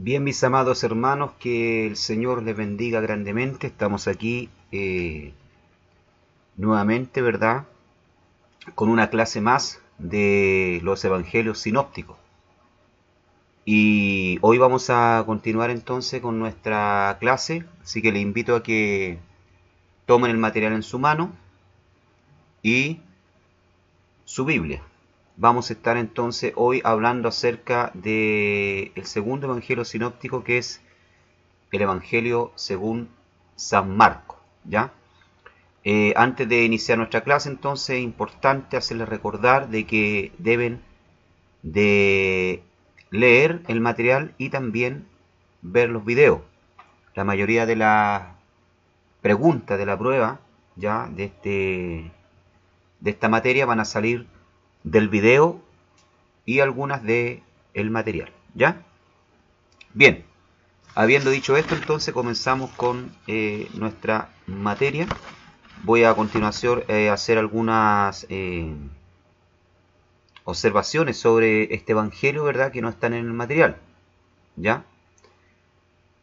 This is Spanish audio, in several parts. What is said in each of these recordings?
Bien, mis amados hermanos, que el Señor les bendiga grandemente. Estamos aquí nuevamente, ¿verdad? Con una clase más de los evangelios sinópticos. Y hoy vamos a continuar entonces con nuestra clase, así que les invito a que tomen el material en su mano y su Biblia. Vamos a estar entonces hoy hablando acerca del segundo evangelio sinóptico, que es el Evangelio según San Marcos, ¿ya? Antes de iniciar nuestra clase, entonces, es importante hacerles recordar de que deben de leer el material y también ver los videos. La mayoría de las preguntas de la prueba, ya, de esta materia van a salir del video y algunas de el material, ¿ya? Bien, habiendo dicho esto, entonces comenzamos con nuestra materia. Voy a continuación hacer algunas observaciones sobre este evangelio, ¿verdad? Que no están en el material, ¿ya?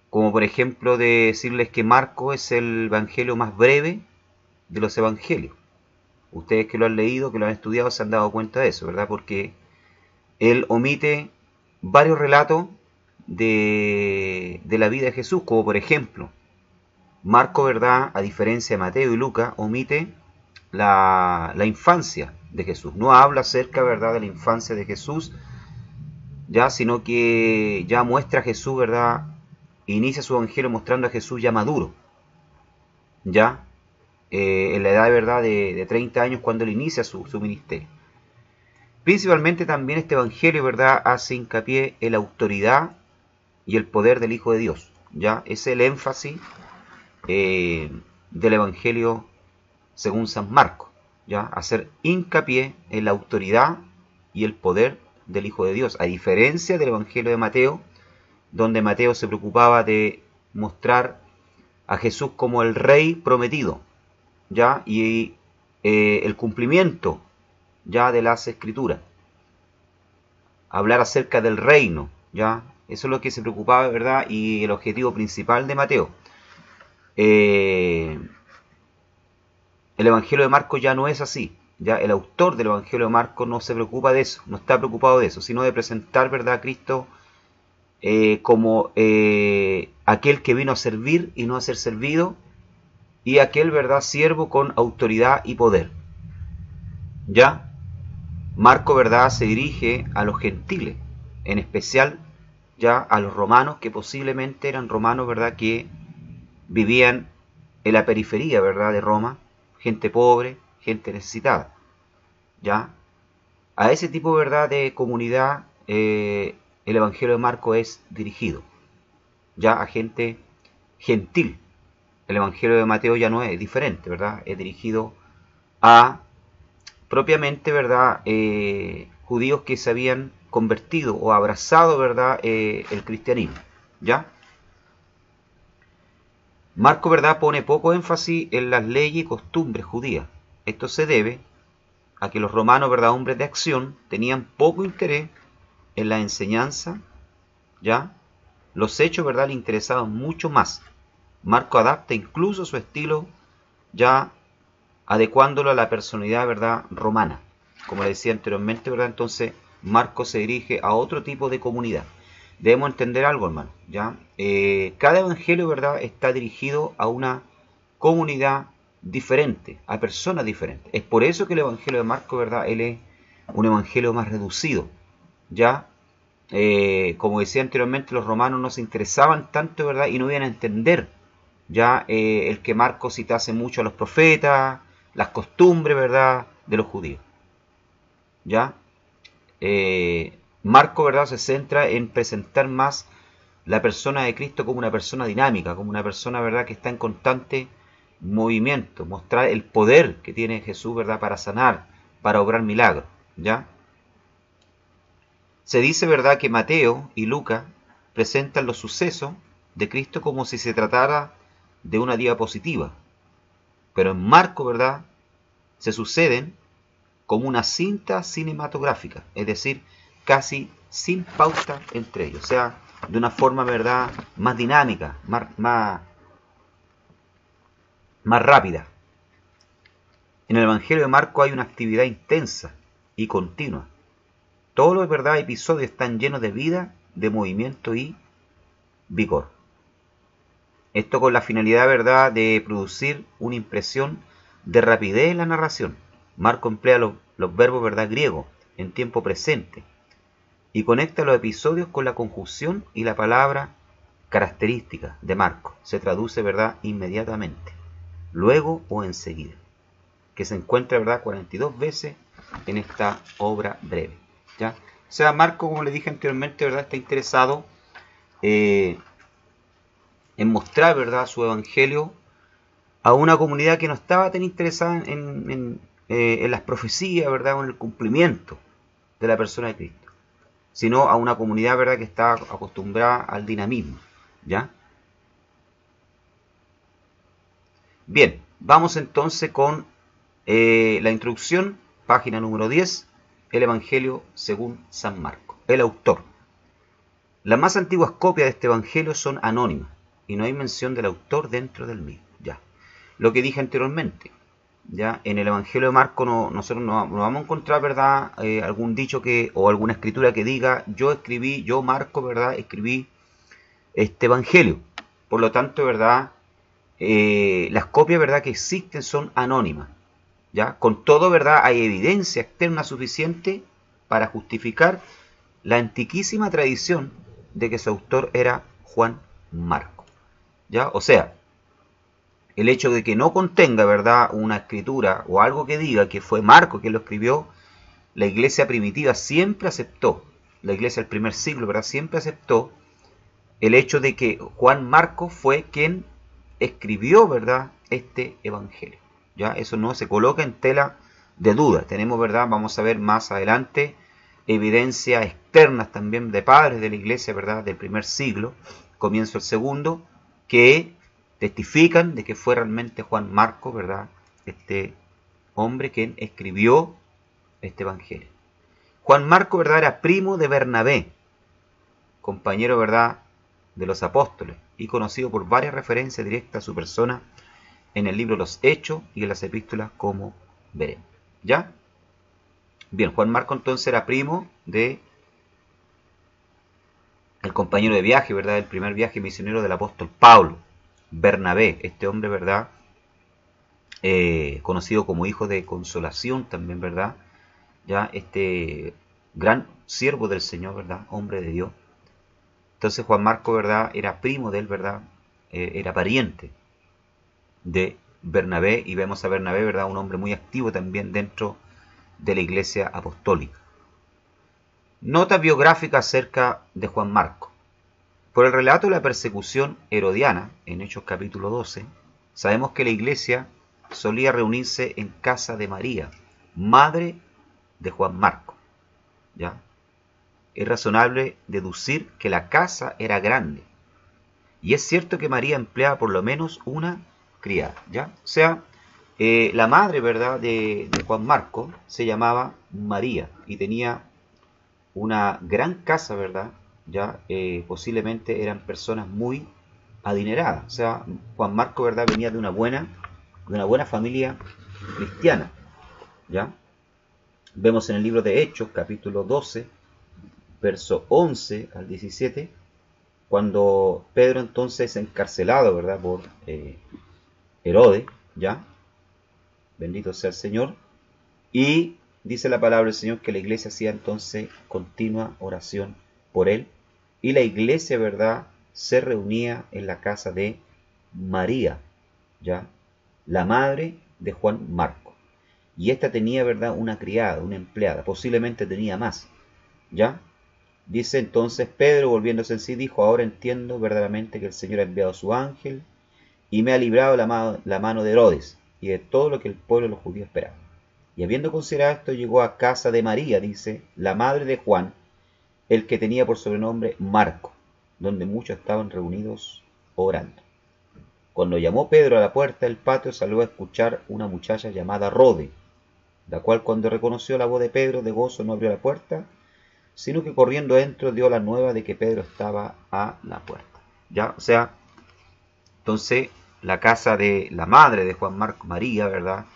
Como por ejemplo de decirles que Marcos es el evangelio más breve de los evangelios. Ustedes que lo han leído, que lo han estudiado, se han dado cuenta de eso, ¿verdad? Porque él omite varios relatos de la vida de Jesús, como por ejemplo, Marco, ¿verdad? A diferencia de Mateo y Lucas, omite la infancia de Jesús. No habla acerca, ¿verdad?, de la infancia de Jesús, ya, sino que ya muestra a Jesús, ¿verdad? Inicia su evangelio mostrando a Jesús ya maduro, ya, en la edad de verdad de 30 años cuando él inicia su ministerio. Principalmente también este evangelio, ¿verdad?, hace hincapié en la autoridad y el poder del Hijo de Dios, ya, es el énfasis del evangelio según San Marcos, ya, hacer hincapié en la autoridad y el poder del Hijo de Dios, a diferencia del evangelio de Mateo, donde Mateo se preocupaba de mostrar a Jesús como el rey prometido, ya, y el cumplimiento ya de las escrituras, hablar acerca del reino, ya, eso es lo que se preocupaba, ¿verdad? Y el objetivo principal de Mateo. El Evangelio de Marcos ya no es así. Ya el autor del Evangelio de Marcos no se preocupa de eso, no está preocupado de eso, sino de presentar, ¿verdad?, a Cristo como aquel que vino a servir y no a ser servido, y aquel, ¿verdad?, siervo con autoridad y poder. Ya Marco, ¿verdad?, se dirige a los gentiles, en especial ya a los romanos, que posiblemente eran romanos, ¿verdad?, que vivían en la periferia, ¿verdad?, de Roma, gente pobre, gente necesitada, ¿ya? A ese tipo, ¿verdad?, de comunidad el Evangelio de Marcos es dirigido, ya, a gente gentil. El Evangelio de Mateo ya no es diferente, ¿verdad? Es dirigido a propiamente, ¿verdad?, judíos que se habían convertido o abrazado, ¿verdad?, el cristianismo, ¿ya? Marco, ¿verdad?, pone poco énfasis en las leyes y costumbres judías. Esto se debe a que los romanos, ¿verdad?, hombres de acción, tenían poco interés en la enseñanza, ¿ya? Los hechos, ¿verdad?, le interesaban mucho más. Marco adapta incluso su estilo, ya adecuándolo a la personalidad, ¿verdad?, romana. Como le decía anteriormente, ¿verdad?, entonces Marco se dirige a otro tipo de comunidad. Debemos entender algo, hermano, ¿ya? Cada evangelio, ¿verdad?, está dirigido a una comunidad diferente, a personas diferentes. Es por eso que el evangelio de Marco, ¿verdad?, él es un evangelio más reducido, ¿ya? Como decía anteriormente, los romanos no se interesaban tanto, ¿verdad?, y no iban a entender ya el que Marcos citase mucho a los profetas, las costumbres, ¿verdad?, de los judíos, ¿ya? Marcos, ¿verdad?, se centra en presentar más la persona de Cristo como una persona dinámica, como una persona, ¿verdad?, que está en constante movimiento, mostrar el poder que tiene Jesús, ¿verdad?, para sanar, para obrar milagros, ¿ya? Se dice, ¿verdad?, que Mateo y Lucas presentan los sucesos de Cristo como si se tratara de una diapositiva, pero en Marcos, ¿verdad?, se suceden como una cinta cinematográfica, es decir, casi sin pauta entre ellos. O sea, de una forma, ¿verdad?, más dinámica, más rápida. En el Evangelio de Marcos hay una actividad intensa y continua. Todos los, ¿verdad?, episodios están llenos de vida, de movimiento y vigor. Esto con la finalidad, ¿verdad?, de producir una impresión de rapidez en la narración. Marcos emplea los verbos, ¿verdad?, griegos en tiempo presente y conecta los episodios con la conjunción y la palabra característica de Marcos. Se traduce, ¿verdad?, inmediatamente, luego o enseguida, que se encuentra, ¿verdad?, 42 veces en esta obra breve. ¿Ya? O sea, Marcos, como le dije anteriormente, ¿verdad?, está interesado en mostrar, ¿verdad?, su evangelio a una comunidad que no estaba tan interesada en las profecías, ¿verdad?, o en el cumplimiento de la persona de Cristo, sino a una comunidad, ¿verdad?, que está acostumbrada al dinamismo. ¿Ya? Bien, vamos entonces con la introducción, página número 10, el Evangelio según San Marcos. El autor. Las más antiguas copias de este Evangelio son anónimas y no hay mención del autor dentro del mismo. Ya. Lo que dije anteriormente, ya en el Evangelio de Marcos nosotros no vamos a encontrar, ¿verdad?, algún dicho o alguna escritura que diga yo Marcos, ¿verdad?, escribí este Evangelio. Por lo tanto, ¿verdad?, las copias, ¿verdad?, que existen son anónimas. ¿Ya? Con todo, ¿verdad?, hay evidencia externa suficiente para justificar la antiquísima tradición de que su autor era Juan Marcos. ¿Ya? O sea, el hecho de que no contenga, ¿verdad?, una escritura o algo que diga que fue Marcos quien lo escribió, la iglesia primitiva siempre aceptó, la iglesia del primer siglo, ¿verdad?, siempre aceptó el hecho de que Juan Marcos fue quien escribió, ¿verdad?, este evangelio. ¿Ya? Eso no se coloca en tela de duda. Tenemos, ¿verdad?, vamos a ver más adelante, evidencias externas también de padres de la iglesia, ¿verdad?, del primer siglo, comienzo el segundo, que testifican de que fue realmente Juan Marcos, ¿verdad?, este hombre quien escribió este evangelio. Juan Marcos, ¿verdad?, era primo de Bernabé, compañero, ¿verdad?, de los apóstoles, y conocido por varias referencias directas a su persona en el libro Los Hechos y en las epístolas, como veremos. ¿Ya? Bien, Juan Marcos entonces era primo de el compañero de viaje, ¿verdad?, el primer viaje misionero del apóstol Pablo, Bernabé, este hombre, ¿verdad?, conocido como hijo de consolación también, ¿verdad?, ya este gran siervo del Señor, ¿verdad?, hombre de Dios. Entonces Juan Marcos, ¿verdad?, era primo de él, ¿verdad?, era pariente de Bernabé, y vemos a Bernabé, ¿verdad?, un hombre muy activo también dentro de la iglesia apostólica. Nota biográfica acerca de Juan Marcos. Por el relato de la persecución herodiana, en Hechos capítulo 12, sabemos que la iglesia solía reunirse en casa de María, madre de Juan Marcos. ¿Ya? Es razonable deducir que la casa era grande. Y es cierto que María empleaba por lo menos una criada. ¿Ya? O sea, la madre, ¿verdad?, de Juan Marcos se llamaba María y tenía una gran casa, ¿verdad? Ya posiblemente eran personas muy adineradas. O sea, Juan Marcos, ¿verdad?, venía de una buena familia cristiana. ¿Ya? Vemos en el libro de Hechos, capítulo 12, verso 11 al 17, cuando Pedro entonces es encarcelado, ¿verdad?, por Herodes, ¿ya? Bendito sea el Señor. Y dice la palabra del Señor que la iglesia hacía entonces continua oración por él. Y la iglesia, ¿verdad?, se reunía en la casa de María, ¿ya?, la madre de Juan Marcos. Y esta tenía, ¿verdad?, una criada, una empleada, posiblemente tenía más, ¿ya? Dice entonces Pedro, volviéndose en sí, dijo: ahora entiendo verdaderamente que el Señor ha enviado su ángel y me ha librado la mano de Herodes y de todo lo que el pueblo de los judíos esperaba. Y habiendo considerado esto, llegó a casa de María, dice, la madre de Juan, el que tenía por sobrenombre Marco, donde muchos estaban reunidos orando. Cuando llamó Pedro a la puerta del patio, salió a escuchar una muchacha llamada Rode, la cual, cuando reconoció la voz de Pedro de gozo, no abrió la puerta, sino que corriendo adentro dio la nueva de que Pedro estaba a la puerta. ¿Ya? O sea, entonces la casa de la madre de Juan Marco, María, ¿verdad?,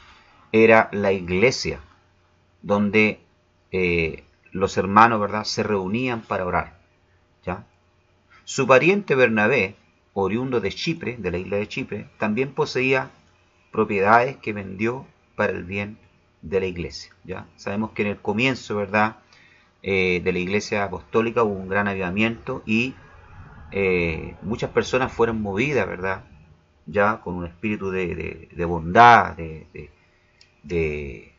era la iglesia donde los hermanos, ¿verdad?, se reunían para orar. ¿Ya? Su pariente Bernabé, oriundo de Chipre, de la isla de Chipre, también poseía propiedades que vendió para el bien de la iglesia. ¿Ya? Sabemos que en el comienzo, ¿verdad?, de la iglesia apostólica hubo un gran avivamiento y muchas personas fueron movidas, ¿verdad?, ya con un espíritu de bondad, de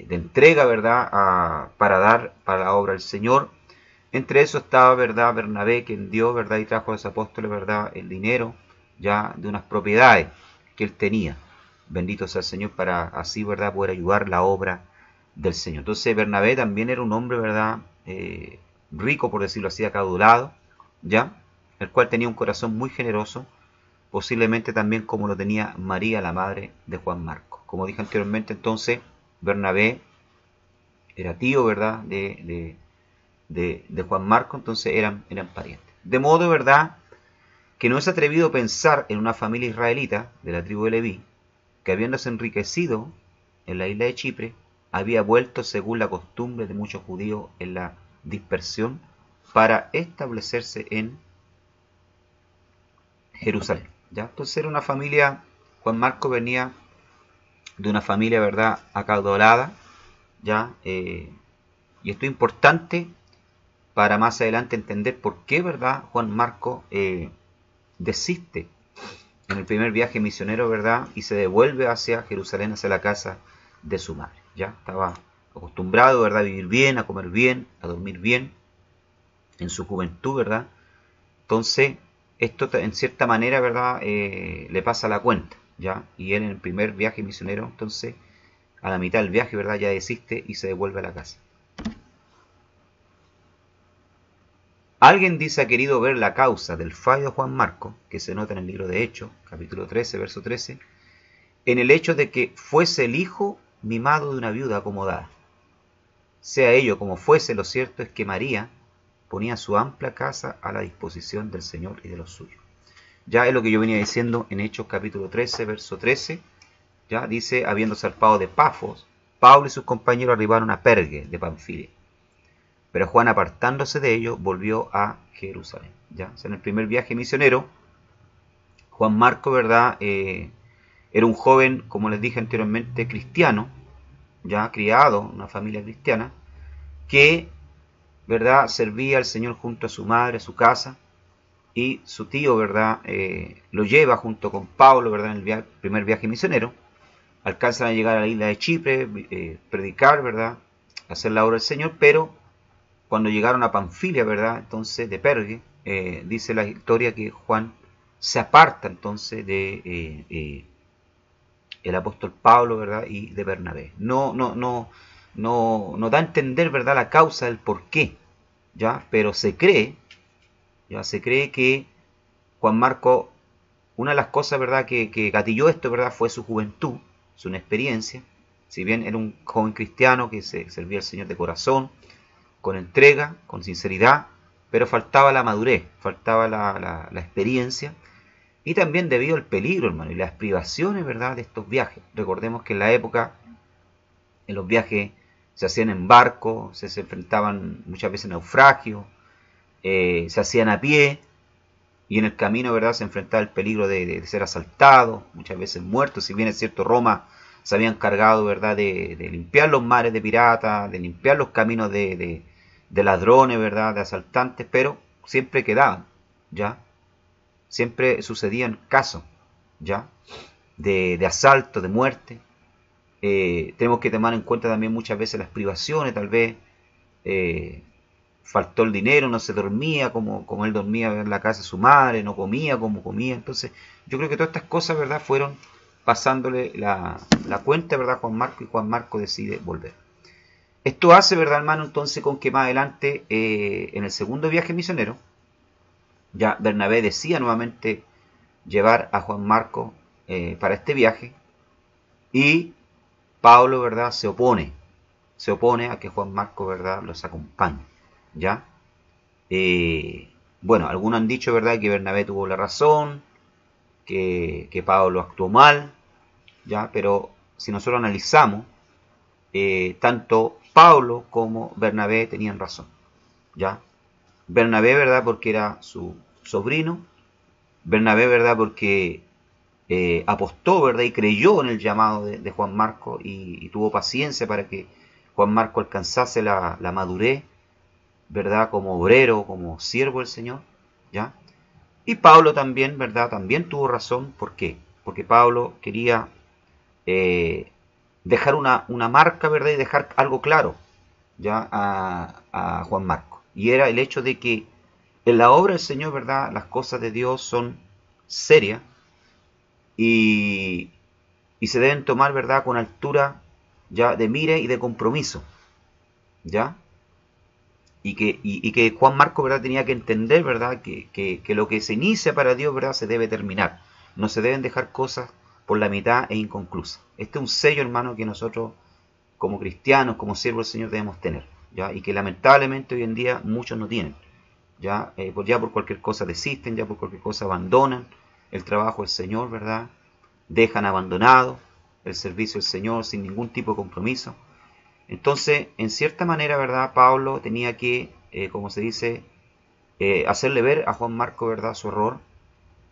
entrega, ¿verdad?, para dar para la obra del Señor. Entre eso estaba, ¿verdad?, Bernabé, quien dio, ¿verdad?, y trajo a los apóstoles, ¿verdad?, el dinero ya de unas propiedades que él tenía. Bendito sea el Señor, para así, ¿verdad?, poder ayudar la obra del Señor. Entonces Bernabé también era un hombre, ¿verdad?, rico, por decirlo así, acaudalado, ¿ya?, el cual tenía un corazón muy generoso, posiblemente también como lo tenía María, la madre de Juan Marcos. Como dije anteriormente, entonces Bernabé era tío, ¿verdad?, de Juan Marcos, entonces eran parientes. De modo, ¿verdad?, que no es atrevido pensar en una familia israelita de la tribu de Leví, que habiéndose enriquecido en la isla de Chipre, había vuelto según la costumbre de muchos judíos en la dispersión para establecerse en Jerusalén. ¿Ya? Entonces era una familia, Juan Marcos venía de una familia, ¿verdad?, acaudalada, ¿ya? Y esto es importante para más adelante entender por qué, ¿verdad?, Juan Marcos desiste en el primer viaje misionero, ¿verdad?, y se devuelve hacia Jerusalén, hacia la casa de su madre. Ya estaba acostumbrado, ¿verdad?, a vivir bien, a comer bien, a dormir bien en su juventud, ¿verdad? Entonces, esto en cierta manera, ¿verdad?, le pasa la cuenta, ¿ya? Y él en el primer viaje misionero, entonces, a la mitad del viaje, ¿verdad?, ya desiste y se devuelve a la casa. Alguien dice ha querido ver la causa del fallo de Juan Marcos, que se nota en el libro de Hechos, capítulo 13, verso 13, en el hecho de que fuese el hijo mimado de una viuda acomodada. Sea ello como fuese, lo cierto es que María ponía su amplia casa a la disposición del Señor y de los suyos. Ya es lo que yo venía diciendo en Hechos capítulo 13, verso 13. Ya dice, habiendo zarpado de Pafos, Pablo y sus compañeros arribaron a Pergue de Panfilia. Pero Juan, apartándose de ellos, volvió a Jerusalén. ¿Ya? O sea, en el primer viaje misionero, Juan Marcos, ¿verdad?, era un joven, como les dije anteriormente, cristiano, ya criado en una familia cristiana, que, ¿verdad?, servía al Señor junto a su madre, a su casa, y su tío, ¿verdad?, lo lleva junto con Pablo, ¿verdad?, en el primer viaje misionero. Alcanzan a llegar a la isla de Chipre, predicar, ¿verdad?, hacer la obra del Señor, pero cuando llegaron a Panfilia, ¿verdad?, entonces de Pergue, dice la historia que Juan se aparta entonces de el apóstol Pablo, ¿verdad?, y de Bernabé. No da a entender, ¿verdad?, la causa del por qué, ¿ya? Pero se cree que Juan Marcos, una de las cosas, ¿verdad?, que gatilló esto, ¿verdad?, fue su juventud, su inexperiencia. Si bien era un joven cristiano que se servía al Señor de corazón, con entrega, con sinceridad, pero faltaba la madurez, faltaba la experiencia, y también debido al peligro, hermano, y las privaciones, ¿verdad?, de estos viajes. Recordemos que en la época, en los viajes se hacían en barco, se enfrentaban muchas veces naufragios, se hacían a pie, y en el camino, ¿verdad?, se enfrentaba el peligro de ser asaltado, muchas veces muertos. Si bien es cierto, Roma se había encargado, ¿verdad?, de limpiar los mares de piratas, de limpiar los caminos de ladrones, ¿verdad?, de asaltantes, pero siempre quedaban, ¿ya? Siempre sucedían casos, ¿ya?, de asalto, de muerte. Tenemos que tomar en cuenta también muchas veces las privaciones, tal vez faltó el dinero, no se dormía como él dormía en la casa de su madre, no comía como comía. Entonces, yo creo que todas estas cosas, ¿verdad?, fueron pasándole la cuenta, ¿verdad?, a Juan Marcos, y Juan Marcos decide volver. Esto hace, ¿verdad, hermano?, entonces con que más adelante, en el segundo viaje misionero, ya Bernabé decía nuevamente llevar a Juan Marcos para este viaje, y Pablo, ¿verdad?, se se opone a que Juan Marcos, ¿verdad?, los acompañe, ¿ya? Bueno, algunos han dicho, ¿verdad?, que Bernabé tuvo la razón, que Pablo actuó mal, ¿ya? Pero si nosotros analizamos, tanto Pablo como Bernabé tenían razón, ¿ya? Bernabé, ¿verdad?, porque era su sobrino. Bernabé, ¿verdad?, porque apostó, ¿verdad?, y creyó en el llamado de Juan Marcos y tuvo paciencia para que Juan Marcos alcanzase la madurez, ¿verdad?, como obrero, como siervo del Señor, ¿ya? Y Pablo también, ¿verdad?, también tuvo razón. ¿Por qué? Porque Pablo quería dejar una marca, ¿verdad?, y dejar algo claro, ¿ya?, a Juan Marcos. Y era el hecho de que en la obra del Señor, ¿verdad?, las cosas de Dios son serias y, y se deben tomar, ¿verdad?, con altura, ya, de mira y de compromiso, ¿ya? Y que Juan Marcos, ¿verdad?, tenía que entender, ¿verdad?, que lo que se inicia para Dios, ¿verdad?, se debe terminar. No se deben dejar cosas por la mitad e inconclusas. Este es un sello, hermano, que nosotros como cristianos, como siervos del Señor debemos tener, ¿ya? Y que lamentablemente hoy en día muchos no tienen, ¿ya? Ya por cualquier cosa desisten, ya por cualquier cosa abandonan el trabajo del Señor, ¿verdad? Dejan abandonado el servicio del Señor sin ningún tipo de compromiso. Entonces, en cierta manera, ¿verdad?, Pablo tenía que, como se dice, hacerle ver a Juan Marcos, ¿verdad?, su error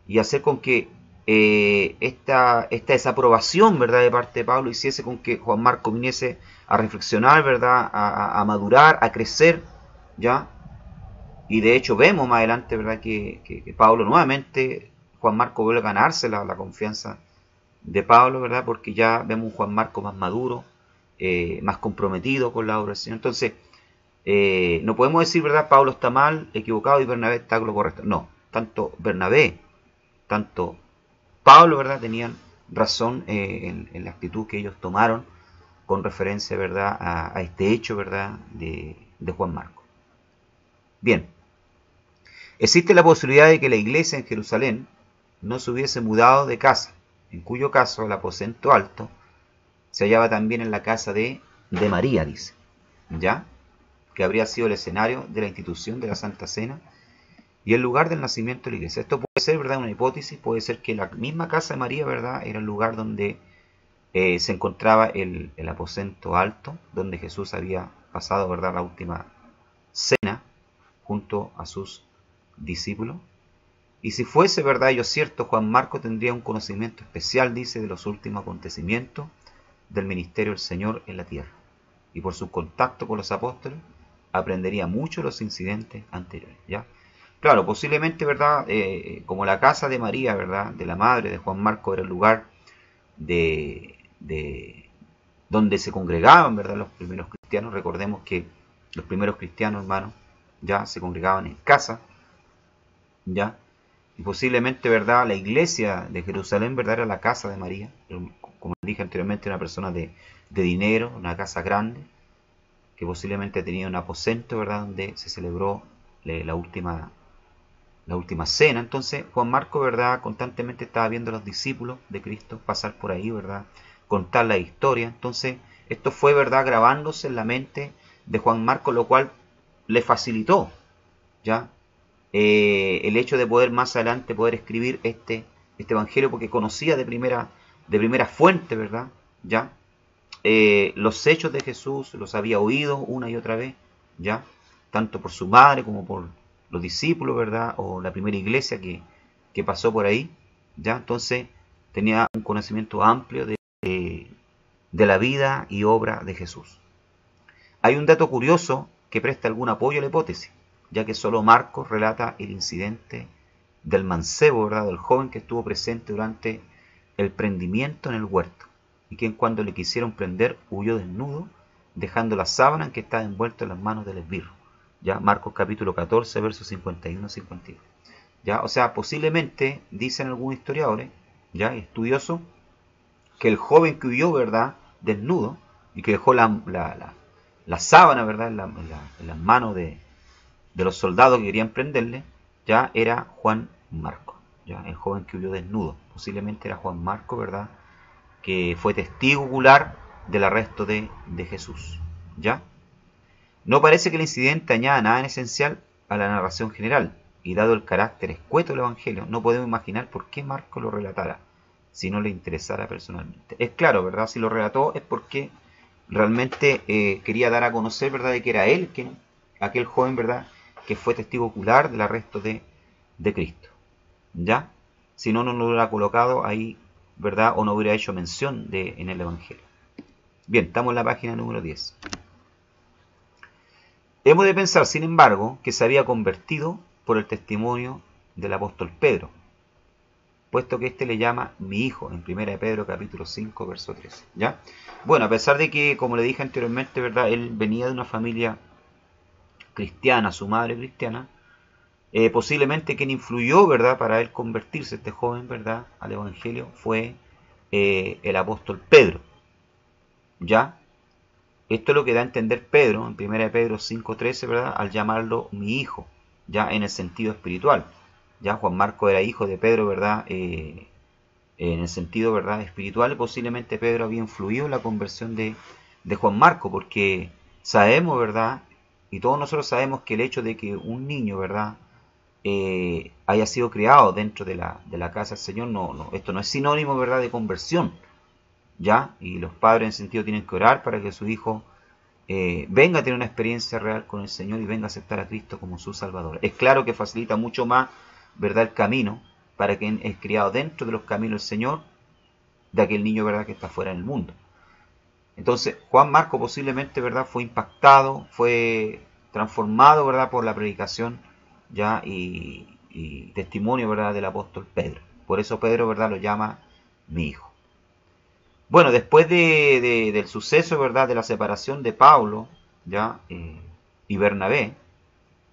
y hacer con que esta desaprobación, ¿verdad?, de parte de Pablo hiciese con que Juan Marcos viniese a reflexionar, ¿verdad?, a madurar, a crecer, ¿ya? Y de hecho vemos más adelante, ¿verdad?, que Pablo nuevamente, Juan Marcos vuelve a ganarse la confianza de Pablo, ¿verdad?, porque ya vemos un Juan Marcos más maduro, más comprometido con la obra del Señor. Entonces, no podemos decir, ¿verdad?, Pablo está mal, equivocado, y Bernabé está con lo correcto. No, tanto Bernabé, tanto Pablo, ¿verdad?, tenían razón en la actitud que ellos tomaron con referencia, ¿verdad?, a este hecho, ¿verdad?, de Juan Marcos. Bien, existe la posibilidad de que la iglesia en Jerusalén no se hubiese mudado de casa, en cuyo caso el aposento alto se hallaba también en la casa de María, dice, ¿ya?, que habría sido el escenario de la institución de la Santa Cena y el lugar del nacimiento de la iglesia. Esto puede ser, ¿verdad?, una hipótesis, puede ser que la misma casa de María, ¿verdad?, era el lugar donde se encontraba el aposento alto, donde Jesús había pasado, ¿verdad?, la última cena junto a sus discípulos. Y si fuese verdad ello cierto, Juan Marcos tendría un conocimiento especial, dice, de los últimos acontecimientos del ministerio del Señor en la tierra. Y por su contacto con los apóstoles, aprendería mucho de los incidentes anteriores, ¿ya? Claro, posiblemente, ¿verdad?, como la casa de María, ¿verdad?, de la madre de Juan Marcos, era el lugar de donde se congregaban, ¿verdad?, los primeros cristianos. Recordemos que los primeros cristianos, hermanos, ya se congregaban en casa, ¿ya? Y posiblemente, ¿verdad?, la iglesia de Jerusalén, ¿verdad?, era la casa de María. Como dije anteriormente, una persona de dinero, una casa grande, que posiblemente tenía un aposento, ¿verdad?, donde se celebró la última cena. Entonces Juan Marcos, ¿verdad?, constantemente estaba viendo a los discípulos de Cristo pasar por ahí, ¿verdad?, contar la historia. Entonces esto fue, ¿verdad?, grabándose en la mente de Juan Marcos, lo cual le facilitó, ¿ya?, el hecho de poder más adelante poder escribir este evangelio, porque conocía de primera fuente, ¿verdad?, ¿ya?, los hechos de Jesús, los había oído una y otra vez, ¿ya?, tanto por su madre como por los discípulos, ¿verdad?, o la primera iglesia que pasó por ahí, ¿ya? Entonces tenía un conocimiento amplio de la vida y obra de Jesús. Hay un dato curioso que presta algún apoyo a la hipótesis, ya que solo Marcos relata el incidente del mancebo, ¿verdad?, del joven que estuvo presente durante el prendimiento en el huerto, y quien cuando le quisieron prender huyó desnudo, dejando la sábana en que estaba envuelto en las manos del esbirro. Ya, Marcos capítulo 14, versos 51-52. Ya, o sea, posiblemente, dicen algunos historiadores, ya, estudiosos, que el joven que huyó, ¿verdad?, desnudo, y que dejó la sábana, ¿verdad?, en las manos de los soldados que querían prenderle, ya era Juan Marcos, ya, el joven que huyó desnudo. Posiblemente era Juan Marcos, ¿verdad?, que fue testigo ocular del arresto de Jesús. ¿ya? No parece que el incidente añada nada en esencial a la narración general, y dado el carácter escueto del Evangelio, no podemos imaginar por qué Marcos lo relatara, si no le interesara personalmente. Es claro, ¿verdad? Si lo relató es porque realmente quería dar a conocer, ¿verdad?, de que era él, aquel joven, ¿verdad?, que fue testigo ocular del arresto de Cristo. ¿Ya? Si no, no lo hubiera colocado ahí, ¿verdad? O no hubiera hecho mención en el Evangelio. Bien, estamos en la página número 10. Hemos de pensar, sin embargo, que se había convertido por el testimonio del apóstol Pedro, puesto que éste le llama mi hijo, en 1 Pedro capítulo 5, verso 13. ¿Ya? Bueno, a pesar de que, como le dije anteriormente, ¿verdad?, él venía de una familia cristiana, su madre cristiana, posiblemente quien influyó, ¿verdad?, para él convertirse, este joven, ¿verdad?, al Evangelio, fue el apóstol Pedro. ¿Ya? Esto es lo que da a entender Pedro, en 1 Pedro 5:13, ¿verdad?, al llamarlo mi hijo, ya en el sentido espiritual. Ya Juan Marcos era hijo de Pedro, ¿verdad?, en el sentido, ¿verdad?, espiritual. Posiblemente Pedro había influido en la conversión de Juan Marcos, porque sabemos, ¿verdad?, y todos nosotros sabemos que el hecho de que un niño, ¿verdad?, haya sido criado dentro de la casa del Señor, esto no es sinónimo, ¿verdad?, de conversión, ¿ya? Y los padres en ese sentido tienen que orar para que su hijo venga a tener una experiencia real con el Señor y venga a aceptar a Cristo como su Salvador. Es claro que facilita mucho más, ¿verdad?, el camino para quien es criado dentro de los caminos del Señor, de aquel niño, ¿verdad?, que está fuera en el mundo. Entonces, Juan Marcos posiblemente, ¿verdad?, fue impactado, fue transformado, ¿verdad?, por la predicación, ya, y testimonio, ¿verdad?, del apóstol Pedro. Por eso Pedro, ¿verdad?, lo llama mi hijo. Bueno, después del suceso, ¿verdad?, de la separación de Pablo, ya, y Bernabé,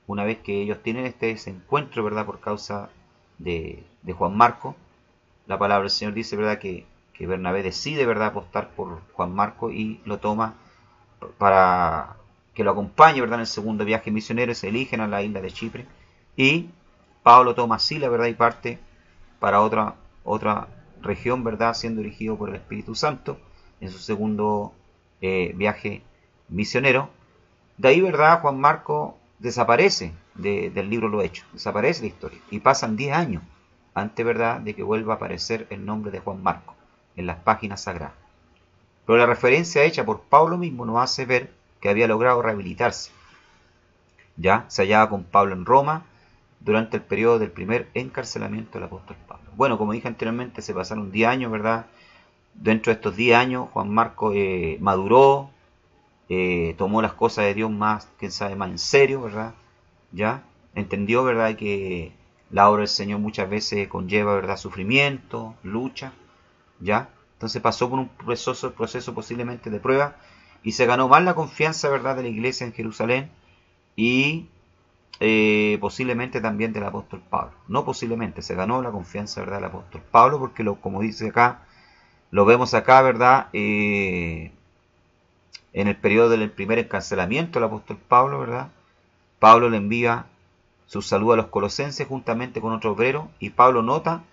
una vez que ellos tienen ese encuentro, ¿verdad?, por causa de Juan Marcos, la palabra del Señor dice, ¿verdad?, que Bernabé decide, ¿verdad?, apostar por Juan Marcos y lo toma para que lo acompañe, ¿verdad?, en el segundo viaje misionero. Se eligen a la isla de Chipre, y Pablo toma a Sila, ¿verdad?, y parte para otra región, ¿verdad?, siendo dirigido por el Espíritu Santo en su segundo viaje misionero. De ahí, ¿verdad?, Juan Marcos desaparece del libro Los Hechos, desaparece la historia, y pasan 10 años antes, ¿verdad?, de que vuelva a aparecer el nombre de Juan Marcos en las páginas sagradas. Pero la referencia hecha por Pablo mismo nos hace ver que había logrado rehabilitarse. Ya se hallaba con Pablo en Roma durante el periodo del primer encarcelamiento del apóstol Pablo. Bueno, como dije anteriormente, se pasaron 10 años, ¿verdad? Dentro de estos 10 años, Juan Marcos maduró, tomó las cosas de Dios más, quién sabe, más en serio, ¿verdad? Ya entendió, ¿verdad?, que la obra del Señor muchas veces conlleva, ¿verdad?, sufrimiento, lucha, ¿ya? Entonces pasó por un proceso posiblemente de prueba, y se ganó más la confianza, ¿verdad?, de la iglesia en Jerusalén, y posiblemente también del apóstol Pablo. No posiblemente, se ganó la confianza, ¿verdad?, del apóstol Pablo, porque como dice acá, lo vemos acá, ¿verdad?, en el periodo del primer encarcelamiento del apóstol Pablo, ¿verdad?, Pablo le envía su saludo a los colosenses juntamente con otro obrero, y Pablo nota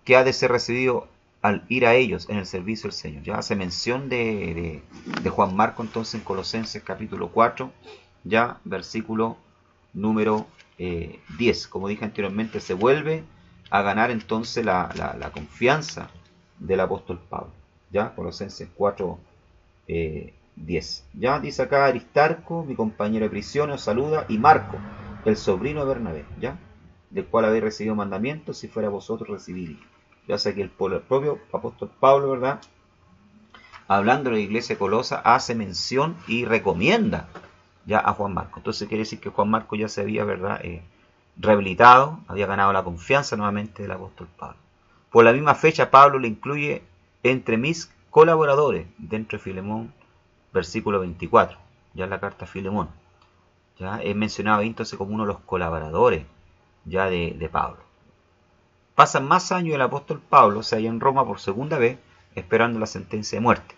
que ha de ser recibido al ir a ellos en el servicio del Señor. Ya hace mención de Juan Marcos entonces en Colosenses capítulo 4, ya versículo número 10. Como dije anteriormente, se vuelve a ganar entonces la confianza del apóstol Pablo. Ya, Colosenses 4, 10. Ya dice acá: Aristarco, mi compañero de prisión, os saluda, y Marco, el sobrino de Bernabé, ya, del cual habéis recibido mandamientos, si fuera vosotros recibidlo. Ya sé que el propio apóstol Pablo, ¿verdad?, hablando de la iglesia de Colosa, hace mención y recomienda ya a Juan Marcos. Entonces quiere decir que Juan Marcos ya se había, ¿verdad?, rehabilitado, había ganado la confianza nuevamente del apóstol Pablo. Por la misma fecha, Pablo le incluye entre mis colaboradores dentro de Filemón, versículo 24, ya en la carta a Filemón. Ya es mencionado ahí entonces como uno de los colaboradores ya de Pablo. Pasan más años y el apóstol Pablo se halla en Roma por segunda vez, esperando la sentencia de muerte.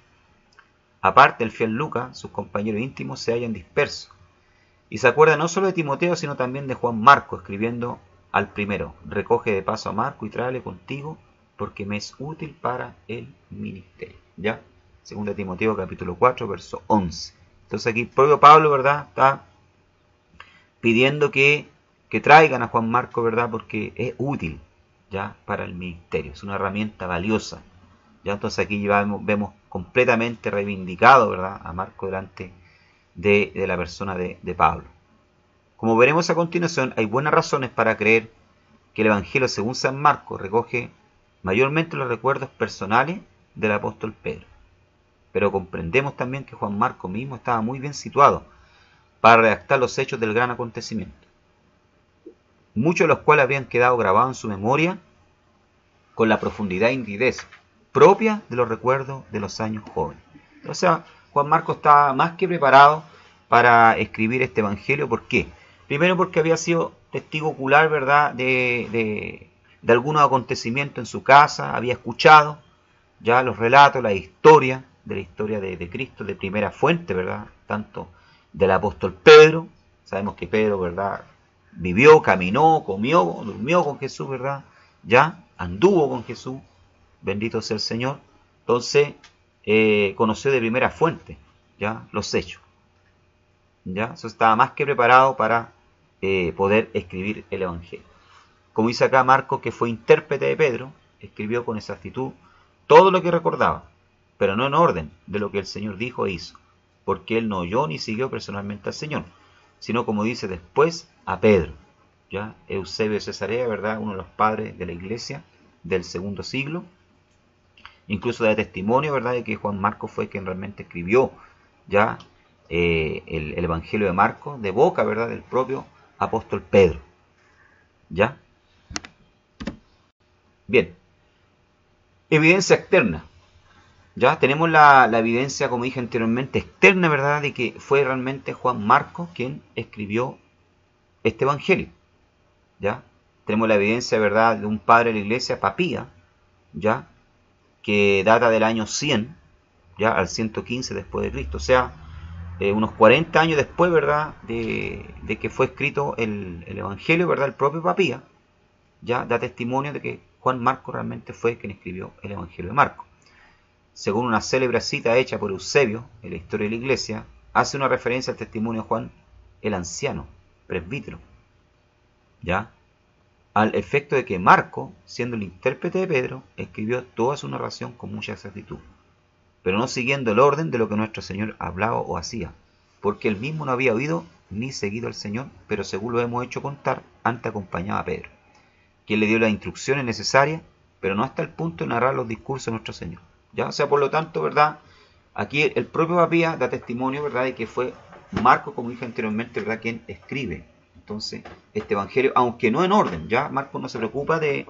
Aparte, el fiel Lucas, sus compañeros íntimos, se hallan dispersos, y se acuerda no solo de Timoteo, sino también de Juan Marcos, escribiendo al primero: recoge de paso a Marco y tráele contigo, porque me es útil para el ministerio. ¿Ya? 2 Timoteo capítulo 4, verso 11. Entonces aquí el propio Pablo, ¿verdad?, está pidiendo que traigan a Juan Marcos, ¿verdad?, porque es útil, ya, para el ministerio, es una herramienta valiosa. Ya, entonces aquí vemos completamente reivindicado, ¿verdad?, a Marcos delante de la persona de Pablo. Como veremos a continuación, hay buenas razones para creer que el Evangelio según San Marcos recoge mayormente los recuerdos personales del apóstol Pedro. Pero comprendemos también que Juan Marcos mismo estaba muy bien situado para redactar los hechos del gran acontecimiento, muchos de los cuales habían quedado grabados en su memoria con la profundidad y nitidez propia de los recuerdos de los años jóvenes. O sea, Juan Marcos estaba más que preparado para escribir este Evangelio. ¿Por qué? Primero porque había sido testigo ocular, ¿verdad?, de algunos acontecimientos en su casa, había escuchado ya los relatos, la historia de Cristo de primera fuente, ¿verdad?, tanto del apóstol Pedro. Sabemos que Pedro, ¿verdad?, vivió, caminó, comió, durmió con Jesús, ¿verdad?, ya anduvo con Jesús, bendito sea el Señor. Entonces conoció de primera fuente ya los hechos. Ya, eso estaba más que preparado para poder escribir el Evangelio. Como dice acá Marcos, que fue intérprete de Pedro, escribió con exactitud todo lo que recordaba, pero no en orden de lo que el Señor dijo e hizo, porque él no oyó ni siguió personalmente al Señor, sino como dice después a Pedro. ¿Ya? Eusebio de Cesarea, ¿verdad?, uno de los padres de la iglesia del segundo siglo, incluso da testimonio, ¿verdad?, de que Juan Marcos fue quien realmente escribió ya el Evangelio de Marcos de boca, ¿verdad?, del propio apóstol Pedro. ¿Ya? Bien. Evidencia externa. Ya tenemos la evidencia, como dije anteriormente, externa, ¿verdad?, de que fue realmente Juan Marcos quien escribió este Evangelio. ¿Ya? Tenemos la evidencia, ¿verdad?, de un padre de la iglesia, Papía, ¿ya?, que data del año 100, ya, al 115 después de Cristo. O sea, unos 40 años después, ¿verdad?, de que fue escrito el Evangelio, ¿verdad?, el propio Papía, ya, da testimonio de que Juan Marcos realmente fue quien escribió el Evangelio de Marcos. Según una célebre cita hecha por Eusebio en la historia de la iglesia, hace una referencia al testimonio de Juan el anciano, presbítero, ¿ya?, al efecto de que Marco, siendo el intérprete de Pedro, escribió toda su narración con mucha exactitud, pero no siguiendo el orden de lo que nuestro Señor hablaba o hacía, porque él mismo no había oído ni seguido al Señor, pero según lo hemos hecho contar, antes acompañaba a Pedro, quien le dio las instrucciones necesarias, pero no hasta el punto de narrar los discursos de nuestro Señor. ¿Ya? O sea, por lo tanto, ¿verdad?, aquí el propio Papía da testimonio, ¿verdad?, de que fue Marco, como dije anteriormente, ¿verdad?, quien escribe entonces este Evangelio, aunque no en orden. Ya Marcos no se preocupa de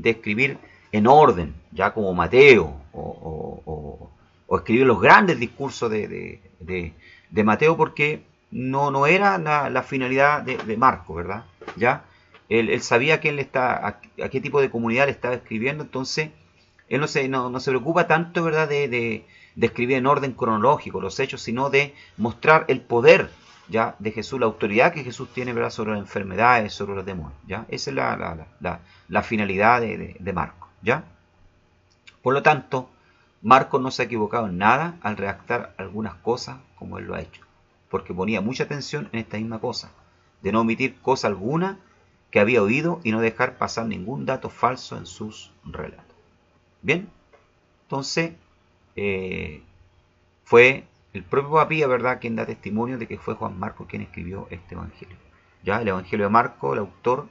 escribir en orden, ya como Mateo, o escribir los grandes discursos de Mateo, porque no era la finalidad de Marcos, ¿verdad? Ya él sabía a qué tipo de comunidad le estaba escribiendo, entonces él no se preocupa tanto, ¿verdad?, de escribir en orden cronológico los hechos, sino de mostrar el poder ya de Jesús, la autoridad que Jesús tiene, ¿verdad?, sobre las enfermedades, sobre los demonios. ¿Ya? Esa es la finalidad de Marcos. ¿Ya? Por lo tanto, Marcos no se ha equivocado en nada al redactar algunas cosas como él lo ha hecho, porque ponía mucha atención en esta misma cosa, de no omitir cosa alguna que había oído y no dejar pasar ningún dato falso en sus relatos. Bien, entonces fue el propio Papía, ¿verdad?, quien da testimonio de que fue Juan Marcos quien escribió este Evangelio. Ya el Evangelio de Marcos, el autor,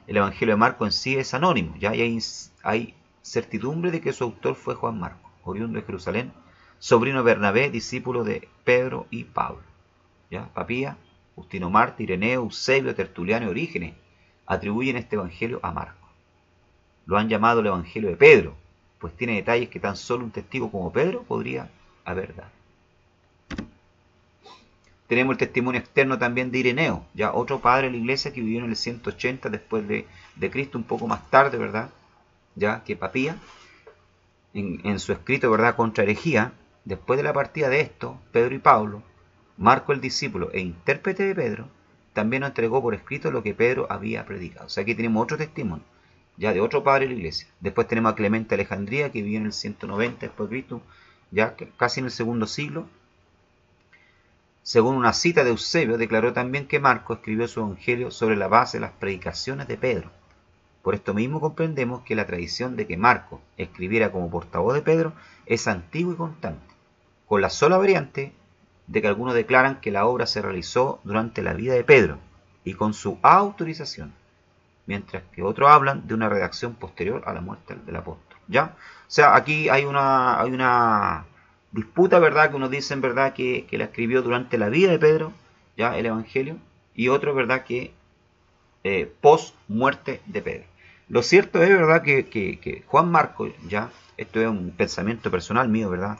el Evangelio de Marcos en sí es anónimo, ya, y hay certidumbre de que su autor fue Juan Marcos, oriundo de Jerusalén, sobrino de Bernabé, discípulo de Pedro y Pablo. ¿Ya? Papía, Justino Marte, Ireneo, Eusebio, Tertuliano y Orígenes atribuyen este Evangelio a Marcos. Lo han llamado el Evangelio de Pedro, pues tiene detalles que tan solo un testigo como Pedro podría haber dado. Tenemos el testimonio externo también de Ireneo, ya otro padre de la iglesia que vivió en el 180 después de Cristo, un poco más tarde, ¿verdad?, ya que Papía, en su escrito, ¿verdad?, contra herejía, después de la partida de estos, Pedro y Pablo, Marco el discípulo e intérprete de Pedro, también nos entregó por escrito lo que Pedro había predicado. O sea, aquí tenemos otro testimonio, ya de otro padre de la iglesia. Después tenemos a Clemente de Alejandría, que vivió en el 190 después de Cristo, ya casi en el segundo siglo, según una cita de Eusebio, declaró también que Marcos escribió su evangelio sobre la base de las predicaciones de Pedro. Por esto mismo comprendemos que la tradición de que Marcos escribiera como portavoz de Pedro es antigua y constante, con la sola variante de que algunos declaran que la obra se realizó durante la vida de Pedro y con su autorización, mientras que otros hablan de una redacción posterior a la muerte del apóstol. ¿Ya? O sea, aquí hay una disputa, ¿verdad? Que unos dicen, ¿verdad?, que la escribió durante la vida de Pedro, ya, el Evangelio, y otros, ¿verdad?, que post muerte de Pedro. Lo cierto es, ¿verdad?, que Juan Marcos, ya, esto es un pensamiento personal mío, ¿verdad?,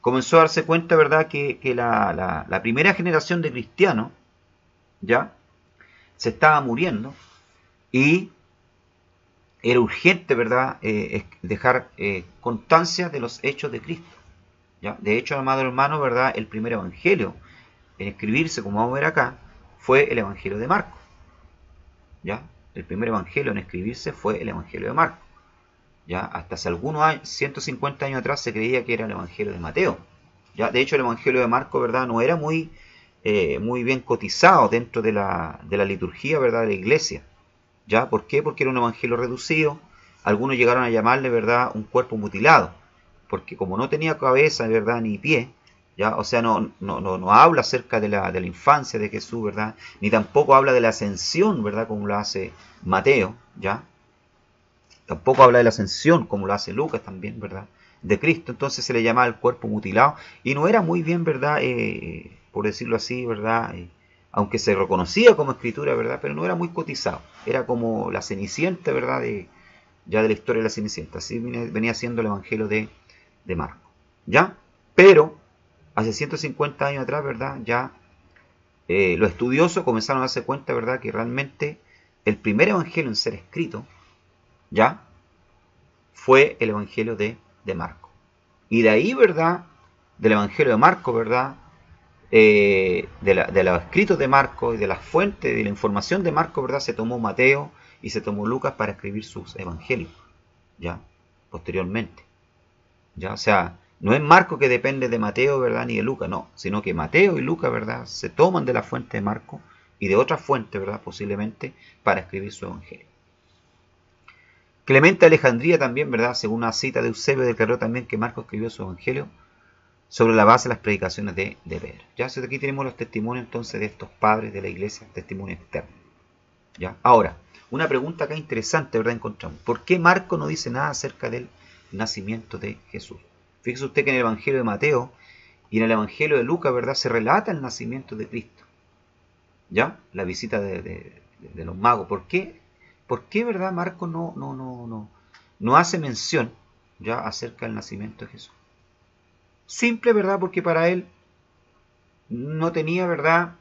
comenzó a darse cuenta, ¿verdad?, que la primera generación de cristianos, ya, se estaba muriendo y era urgente, ¿verdad?, dejar constancia de los hechos de Cristo. ¿Ya? De hecho, amado hermano, ¿verdad?, el primer evangelio en escribirse, como vamos a ver acá, fue el evangelio de Marcos. ¿Ya? El primer evangelio en escribirse fue el evangelio de Marcos. ¿Ya? Hasta hace algunos años, 150 años atrás, se creía que era el evangelio de Mateo. ¿Ya? De hecho, el evangelio de Marcos, ¿verdad?, no era muy bien cotizado dentro de la liturgia, ¿verdad?, de la iglesia. ¿Ya? ¿Por qué? Porque era un evangelio reducido. Algunos llegaron a llamarle, ¿verdad?, un cuerpo mutilado, porque como no tenía cabeza, ¿verdad?, ni pie, ¿ya? O sea, no habla acerca de la infancia de Jesús, ¿verdad?, ni tampoco habla de la ascensión, ¿verdad?, como lo hace Mateo, ¿ya? Tampoco habla de la ascensión, como lo hace Lucas también, ¿verdad?, de Cristo. Entonces se le llamaba el cuerpo mutilado, y no era muy bien, ¿verdad?, por decirlo así, ¿verdad?, aunque se reconocía como escritura, ¿verdad?, pero no era muy cotizado. Era como la Cenicienta, ¿verdad?, ya de la historia de la Cenicienta. Así venía siendo el evangelio de Marcos. ¿Ya? Pero, hace 150 años atrás, ¿verdad?, ya los estudiosos comenzaron a darse cuenta, ¿verdad?, que realmente el primer evangelio en ser escrito, ¿ya?, fue el evangelio de Marcos. Y de ahí, ¿verdad?, del evangelio de Marcos, ¿verdad?, de los escritos de Marcos y de las fuentes de la información de Marcos, ¿verdad?, se tomó Mateo y se tomó Lucas para escribir sus evangelios, ¿ya?, posteriormente. ¿Ya? O sea, no es Marcos que depende de Mateo, ¿verdad?, ni de Lucas, no, sino que Mateo y Lucas, ¿verdad?, se toman de la fuente de Marcos y de otras fuentes, ¿verdad?, posiblemente, para escribir su evangelio. Clemente de Alejandría también, ¿verdad?, según una cita de Eusebio, declaró también que Marcos escribió su evangelio sobre la base de las predicaciones de Pedro. Ya, así que aquí tenemos los testimonios entonces de estos padres de la iglesia, testimonios externos. ¿Ya? Ahora, una pregunta acá interesante, ¿verdad?, encontramos. ¿Por qué Marcos no dice nada acerca del nacimiento de Jesús? Fíjese usted que en el Evangelio de Mateo y en el Evangelio de Lucas, ¿verdad?, se relata el nacimiento de Cristo. ¿Ya? La visita de los magos. ¿Por qué? ¿Por qué, verdad, Marcos no hace mención, ya, acerca del nacimiento de Jesús? Simple, ¿verdad?, porque para él no tenía, ¿verdad?,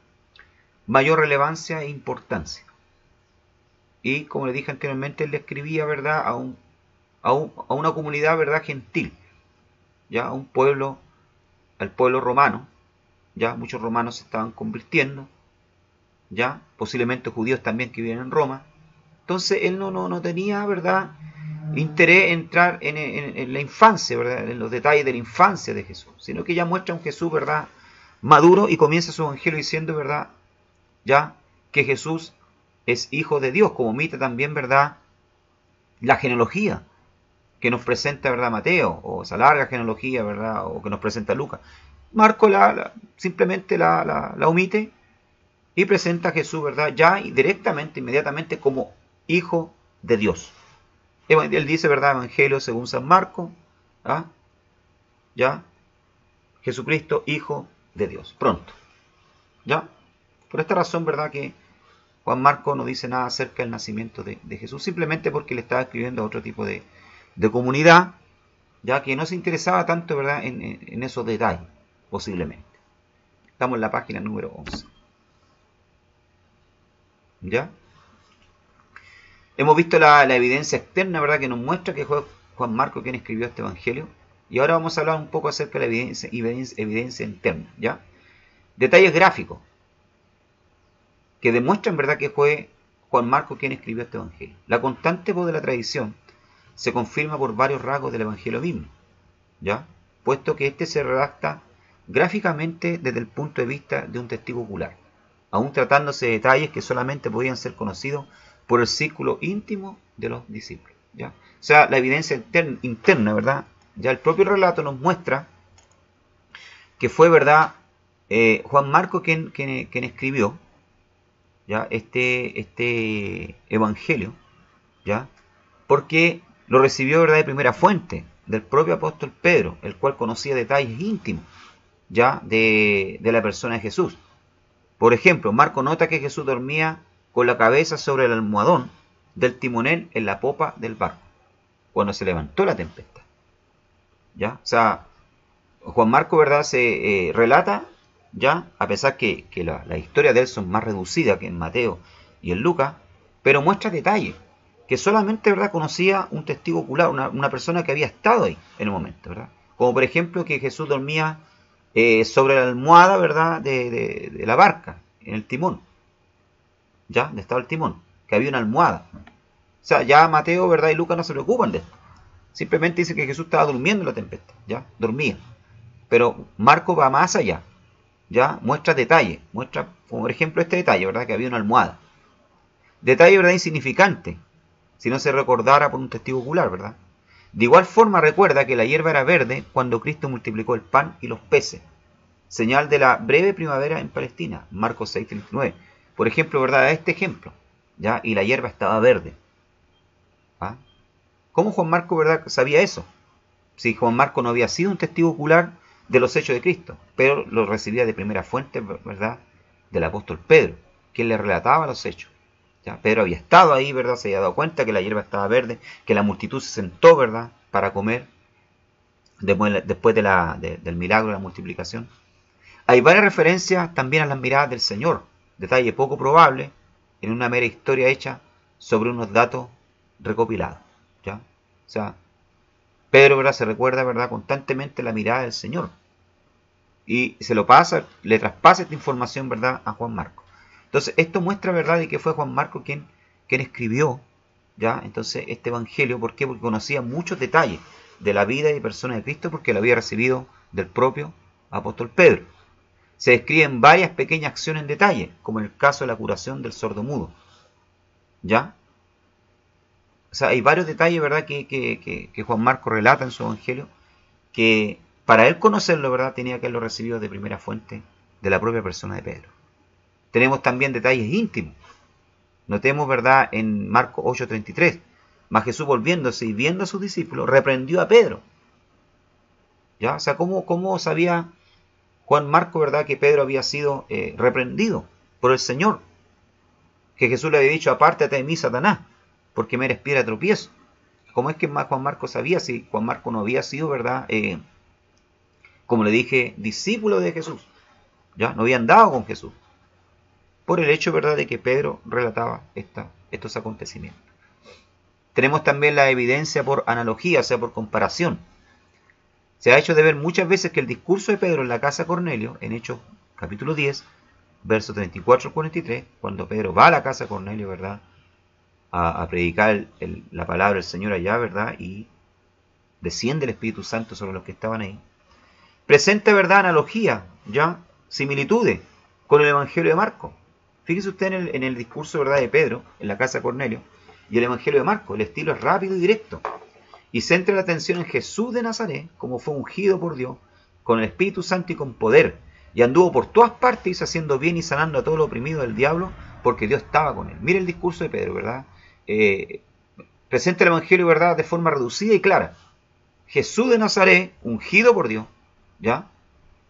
mayor relevancia e importancia. Y como le dije anteriormente, él le escribía, ¿verdad?, a una comunidad, ¿verdad?, gentil, ya, a un pueblo, al pueblo romano. Ya muchos romanos se estaban convirtiendo, ya posiblemente judíos también que vivían en Roma. Entonces él no tenía, ¿verdad?, interés en entrar en la infancia, ¿verdad?, en los detalles de la infancia de Jesús, sino que ya muestra un Jesús, ¿verdad?, maduro, y comienza su evangelio diciendo, ¿verdad?, ya que Jesús es hijo de Dios, como omite también, ¿verdad?, la genealogía que nos presenta, ¿verdad?, Mateo, o esa larga genealogía, ¿verdad?, o que nos presenta Lucas. Marco simplemente la omite y presenta a Jesús, ¿verdad?, ya directamente, inmediatamente, como hijo de Dios. Él dice, ¿verdad?, Evangelio según San Marcos, ¿ah?, ya, Jesucristo, hijo de Dios, pronto. ¿Ya? Por esta razón, ¿verdad?, que Juan Marcos no dice nada acerca del nacimiento de Jesús, simplemente porque le estaba escribiendo a otro tipo de comunidad, ya que no se interesaba tanto, ¿verdad?, en esos detalles, posiblemente. Estamos en la página número 11. ¿Ya? Hemos visto la evidencia externa, ¿verdad?, que nos muestra que fue Juan Marcos quien escribió este evangelio. Y ahora vamos a hablar un poco acerca de la evidencia interna, ¿ya? Detalles gráficos que demuestran, ¿verdad?, que fue Juan Marcos quien escribió este evangelio. La constante voz de la tradición se confirma por varios rasgos del evangelio mismo, ¿ya?, puesto que este se redacta gráficamente desde el punto de vista de un testigo ocular, aún tratándose de detalles que solamente podían ser conocidos por el círculo íntimo de los discípulos, ¿ya? O sea, la evidencia interna, ¿verdad? Ya el propio relato nos muestra que fue, ¿verdad?, Juan Marcos quien escribió, ¿ya?, este evangelio, ¿ya?, porque lo recibió, ¿verdad?, de primera fuente, del propio apóstol Pedro, el cual conocía detalles íntimos, ¿ya?, de la persona de Jesús. Por ejemplo, Marco nota que Jesús dormía con la cabeza sobre el almohadón del timonel en la popa del barco, cuando se levantó la tempestad, ¿ya? O sea, Juan Marco, ¿verdad?, se relata, ¿ya?, a pesar que la historia de él son más reducida que en Mateo y en Lucas, pero muestra detalles que solamente, ¿verdad?, conocía un testigo ocular, una persona que había estado ahí en el momento, ¿verdad? Como por ejemplo que Jesús dormía sobre la almohada, ¿verdad?, de la barca, en el timón, ¿ya?, donde estaba el timón, que había una almohada. O sea, ya Mateo, ¿verdad?, y Lucas no se preocupan de esto. Simplemente dice que Jesús estaba durmiendo en la tempestad, ¿ya?, dormía. Pero Marco va más allá, ¿ya?, muestra detalles, muestra, como por ejemplo este detalle, ¿verdad?, que había una almohada. Detalle, ¿verdad?, insignificante, si no se recordara por un testigo ocular, ¿verdad? De igual forma recuerda que la hierba era verde cuando Cristo multiplicó el pan y los peces, señal de la breve primavera en Palestina, Marcos 6:39. Por ejemplo, ¿verdad?, este ejemplo, ¿ya?, y la hierba estaba verde. ¿Ah? ¿Cómo Juan Marco, ¿verdad?, sabía eso? Si Juan Marco no había sido un testigo ocular de los hechos de Cristo, pero lo recibía de primera fuente, ¿verdad?, del apóstol Pedro, quien le relataba los hechos. ¿Ya? Pedro había estado ahí, ¿verdad?, se había dado cuenta que la hierba estaba verde, que la multitud se sentó, ¿verdad?, para comer después del milagro de la multiplicación. Hay varias referencias también a las miradas del Señor, detalle poco probable en una mera historia hecha sobre unos datos recopilados, ¿ya? O sea, Pedro, ¿verdad?, se recuerda, ¿verdad?, constantemente la mirada del Señor y se lo pasa, le traspasa esta información, ¿verdad?, a Juan Marcos. Entonces, esto muestra, ¿verdad?, de que fue Juan Marcos quien escribió, ¿ya?, entonces este evangelio. ¿Por qué? Porque conocía muchos detalles de la vida y persona de Cristo, porque lo había recibido del propio apóstol Pedro. Se describen varias pequeñas acciones en detalle, como en el caso de la curación del sordomudo, ¿ya? O sea, hay varios detalles, ¿verdad?, que Juan Marcos relata en su evangelio, que para él conocerlo, ¿verdad?, tenía que haberlo recibido de primera fuente de la propia persona de Pedro. Tenemos también detalles íntimos. Notemos, ¿verdad?, en Marcos 8:33, mas Jesús, volviéndose y viendo a sus discípulos, reprendió a Pedro. ¿Ya? O sea, ¿cómo sabía Juan Marcos, ¿verdad?, que Pedro había sido reprendido por el Señor? Que Jesús le había dicho: apártate de mí, Satanás, porque me eres piedra de tropiezo. ¿Cómo es que Juan Marcos sabía si Juan Marcos no había sido, ¿verdad?, como le dije, discípulo de Jesús? ¿Ya? No había andado con Jesús. Por el hecho, ¿verdad?, de que Pedro relataba estos acontecimientos. Tenemos también la evidencia por analogía, o sea, por comparación. Se ha hecho de ver muchas veces que el discurso de Pedro en la casa de Cornelio, en Hechos capítulo 10, versos 34 al 43, cuando Pedro va a la casa de Cornelio, ¿verdad?, a predicar la palabra del Señor allá, ¿verdad?, y desciende el Espíritu Santo sobre los que estaban ahí, presenta, ¿verdad?, analogía, ya, similitudes con el Evangelio de Marcos. Fíjese usted en el discurso, ¿verdad?, de Pedro en la casa de Cornelio y el Evangelio de Marcos. El estilo es rápido y directo y centra la atención en Jesús de Nazaret, como fue ungido por Dios con el Espíritu Santo y con poder, y anduvo por todas partes haciendo bien y sanando a todo lo oprimido del diablo, porque Dios estaba con él. Mire el discurso de Pedro, ¿verdad? Presenta el Evangelio, ¿verdad?, de forma reducida y clara. Jesús de Nazaret, ungido por Dios, ¿ya?,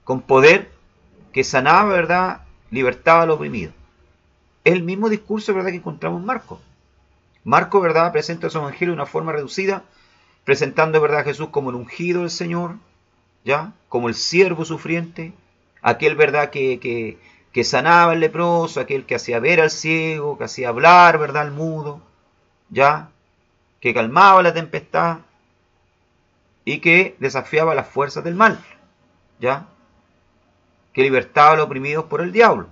con poder, que sanaba, ¿verdad?, libertaba al oprimido. Es el mismo discurso, ¿verdad?, que encontramos en Marcos. Marcos, ¿verdad?, presenta su evangelio de una forma reducida, presentando, ¿verdad?, a Jesús como el ungido del Señor, ¿ya?, como el siervo sufriente, aquel, ¿verdad?, que sanaba al leproso, aquel que hacía ver al ciego, que hacía hablar, ¿verdad?, al mudo, ¿ya?, que calmaba la tempestad y que desafiaba las fuerzas del mal, ¿ya?, que libertaba a los oprimidos por el diablo.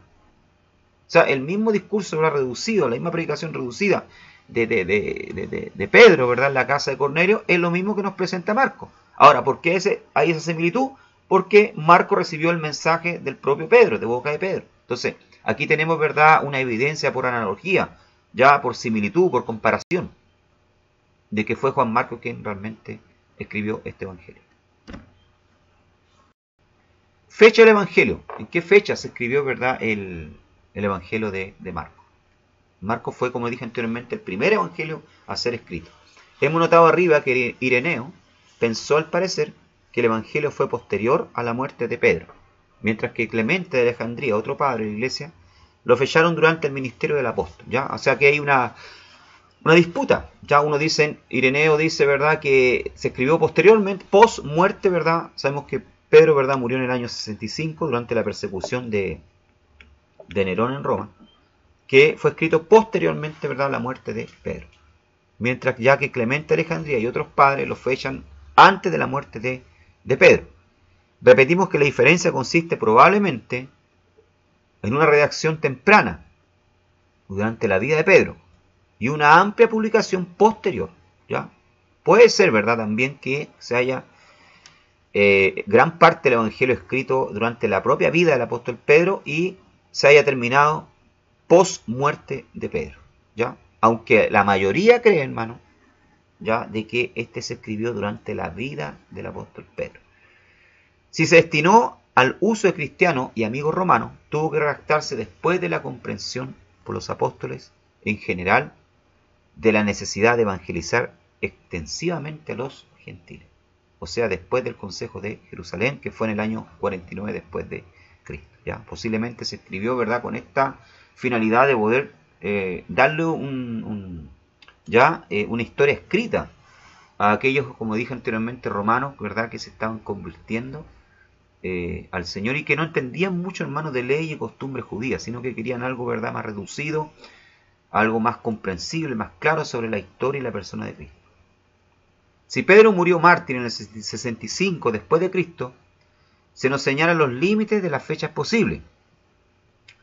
O sea, el mismo discurso, ¿verdad?, reducido, la misma predicación reducida de Pedro, ¿verdad?, en la casa de Cornelio, es lo mismo que nos presenta Marcos. Ahora, ¿por qué hay esa similitud? porque Marcos recibió el mensaje del propio Pedro, de boca de Pedro. Entonces, aquí tenemos, ¿verdad?, una evidencia por analogía, ya por similitud, por comparación, de que fue Juan Marcos quien realmente escribió este evangelio. Fecha del evangelio. ¿En qué fecha se escribió, verdad, el evangelio de Marcos? Marcos fue, como dije anteriormente, el primer evangelio a ser escrito. Hemos notado arriba que Ireneo pensó al parecer que el evangelio fue posterior a la muerte de Pedro, mientras que Clemente de Alejandría, otro padre de la iglesia, lo fecharon durante el ministerio del apóstol, ¿ya? O sea que hay una disputa. Ya uno dice, Ireneo dice, ¿verdad?, que se escribió posteriormente, post muerte, ¿verdad? Sabemos que Pedro, ¿verdad?, murió en el año 65 durante la persecución de Nerón en Roma, que fue escrito posteriormente, ¿verdad?, a la muerte de Pedro. Mientras ya que Clemente de Alejandría y otros padres lo fechan antes de la muerte de Pedro. Repetimos que la diferencia consiste probablemente en una redacción temprana durante la vida de Pedro y una amplia publicación posterior, ¿ya? Puede ser, ¿verdad?, también que se haya gran parte del evangelio escrito durante la propia vida del apóstol Pedro y se haya terminado post muerte de Pedro, ¿ya? Aunque la mayoría cree, hermano, ya, de que este se escribió durante la vida del apóstol Pedro. Si se destinó al uso de cristianos y amigos romanos, tuvo que redactarse después de la comprensión por los apóstoles en general de la necesidad de evangelizar extensivamente a los gentiles. O sea, después del Consejo de Jerusalén, que fue en el año 49 después de Cristo. ¿Ya? Posiblemente se escribió, ¿verdad?, con esta finalidad de poder darle una historia escrita a aquellos, como dije anteriormente, romanos, ¿verdad?, que se estaban convirtiendo al Señor y que no entendían mucho, hermanos, de ley y costumbres judías, sino que querían algo, ¿verdad?, más reducido, algo más comprensible, más claro sobre la historia y la persona de Cristo. Si Pedro murió mártir en el 65 después de Cristo, se nos señalan los límites de las fechas posibles.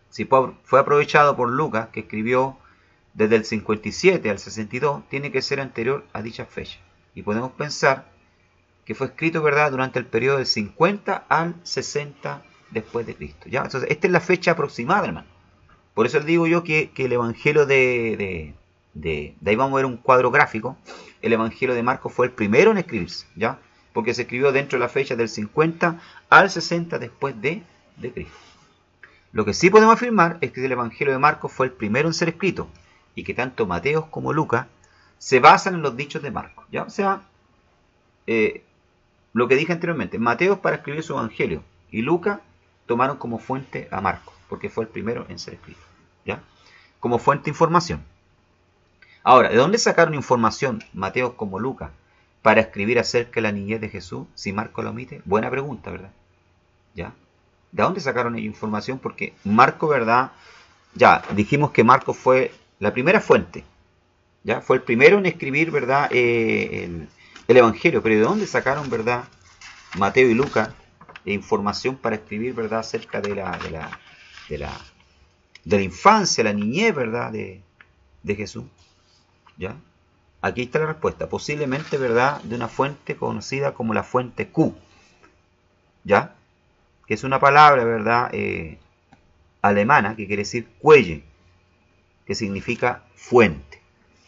Si fue aprovechado por Lucas, que escribió desde el 57 al 62, tiene que ser anterior a dicha fecha. Y podemos pensar que fue escrito, ¿verdad?, durante el periodo del 50 al 60 después de Cristo. ¿Ya? Entonces, esta es la fecha aproximada, hermano. Por eso les digo yo que el evangelio de ahí vamos a ver un cuadro gráfico. El evangelio de Marcos fue el primero en escribirse, ¿ya? Porque se escribió dentro de la fecha del 50 al 60 después de Cristo. Lo que sí podemos afirmar es que el evangelio de Marcos fue el primero en ser escrito y que tanto Mateo como Lucas se basan en los dichos de Marcos, ¿ya? O sea, lo que dije anteriormente, Mateo para escribir su evangelio y Lucas tomaron como fuente a Marcos, porque fue el primero en ser escrito, ¿ya? Como fuente de información. Ahora, ¿de dónde sacaron información Mateo como Lucas para escribir acerca de la niñez de Jesús si Marcos la omite? Buena pregunta, ¿verdad? ¿Ya? ¿De dónde sacaron ellos información? Porque Marcos, ¿verdad? Ya, dijimos que Marcos fue la primera fuente, ¿ya? Fue el primero en escribir, ¿verdad?, el evangelio. Pero ¿de dónde sacaron, ¿verdad?, Mateo y Lucas información para escribir, ¿verdad?, acerca de la infancia, la niñez, ¿verdad?, de Jesús. ¿Ya? Aquí está la respuesta. Posiblemente, ¿verdad?, de una fuente conocida como la fuente Q. ¿Ya? Que es una palabra, ¿verdad?, alemana que quiere decir cuelle, que significa fuente.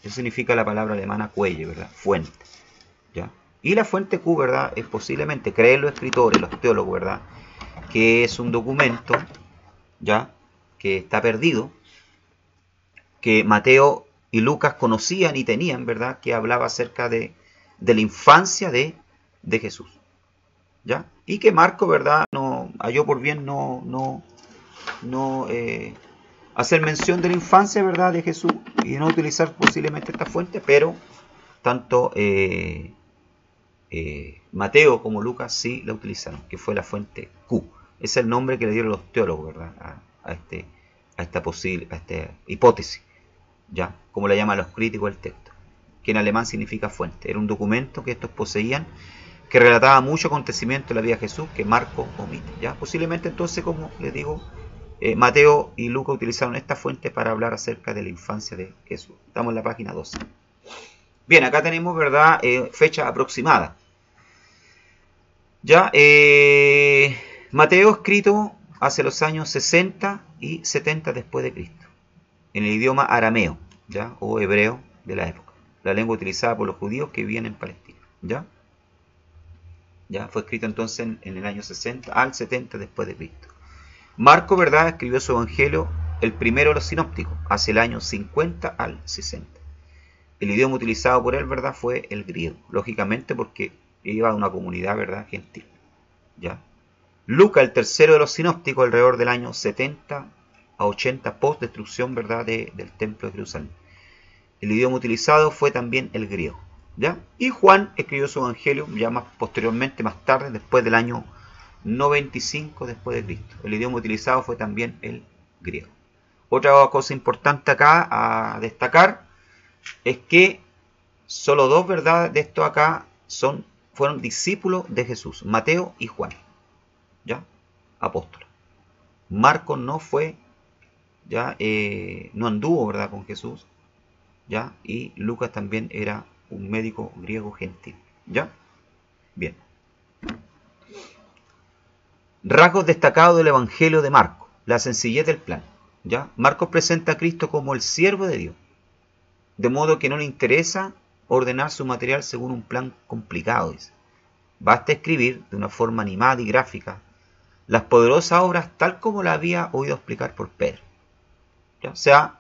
Eso significa la palabra alemana cuelle, ¿verdad? Fuente. ¿Ya? Y la fuente Q, ¿verdad?, es posiblemente, creen los escritores, los teólogos, ¿verdad?, que es un documento, ¿ya?, que está perdido, que Mateo y Lucas conocían y tenían, ¿verdad?, que hablaba acerca de la infancia de Jesús, ¿ya? Y que Marcos, ¿verdad?, no halló por bien no hacer mención de la infancia, ¿verdad?, de Jesús y no utilizar posiblemente esta fuente, pero tanto Mateo como Lucas sí la utilizaron, que fue la fuente Q. Ese es el nombre que le dieron los teólogos, ¿verdad?, a esta hipótesis, ¿ya?, como le llaman los críticos del texto, que en alemán significa fuente. Era un documento que estos poseían que relataba mucho acontecimiento de la vida de Jesús que Marcos omite, ¿ya? Posiblemente entonces, como les digo, Mateo y Lucas utilizaron esta fuente para hablar acerca de la infancia de Jesús. Estamos en la página 12. Bien, acá tenemos, ¿verdad?, fecha aproximada. Ya, Mateo escrito hacia los años 60 y 70 después de Cristo, en el idioma arameo, ¿ya? O hebreo de la época, la lengua utilizada por los judíos que vivían en Palestina, ¿ya? Ya fue escrito entonces en el año 60 al 70 después de Cristo. Marco, ¿verdad?, escribió su evangelio, el primero de los sinópticos, hacia el año 50 al 60. El idioma utilizado por él, ¿verdad?, fue el griego, lógicamente porque iba a una comunidad, ¿verdad?, gentil, ¿ya? Lucas, el tercero de los sinópticos, alrededor del año 70 a 80 post destrucción, ¿verdad?, del templo de Jerusalén. El idioma utilizado fue también el griego, ¿ya? Y Juan escribió su evangelio ya más posteriormente, más tarde, después del año 95 después de Cristo. El idioma utilizado fue también el griego. Otra cosa importante acá a destacar es que solo dos, ¿verdad?, de estos acá fueron discípulos de Jesús, Mateo y Juan, ¿ya? Apóstoles. Marcos no fue, ¿ya? No anduvo, ¿verdad?, con Jesús, ¿ya? Y Lucas también era un médico griego gentil, ¿ya? Bien. Rasgos destacados del Evangelio de Marcos. La sencillez del plan, ¿ya? Marcos presenta a Cristo como el siervo de Dios, de modo que no le interesa ordenar su material según un plan complicado, dice. Basta escribir de una forma animada y gráfica las poderosas obras tal como la había oído explicar por Pedro, ¿ya? O sea,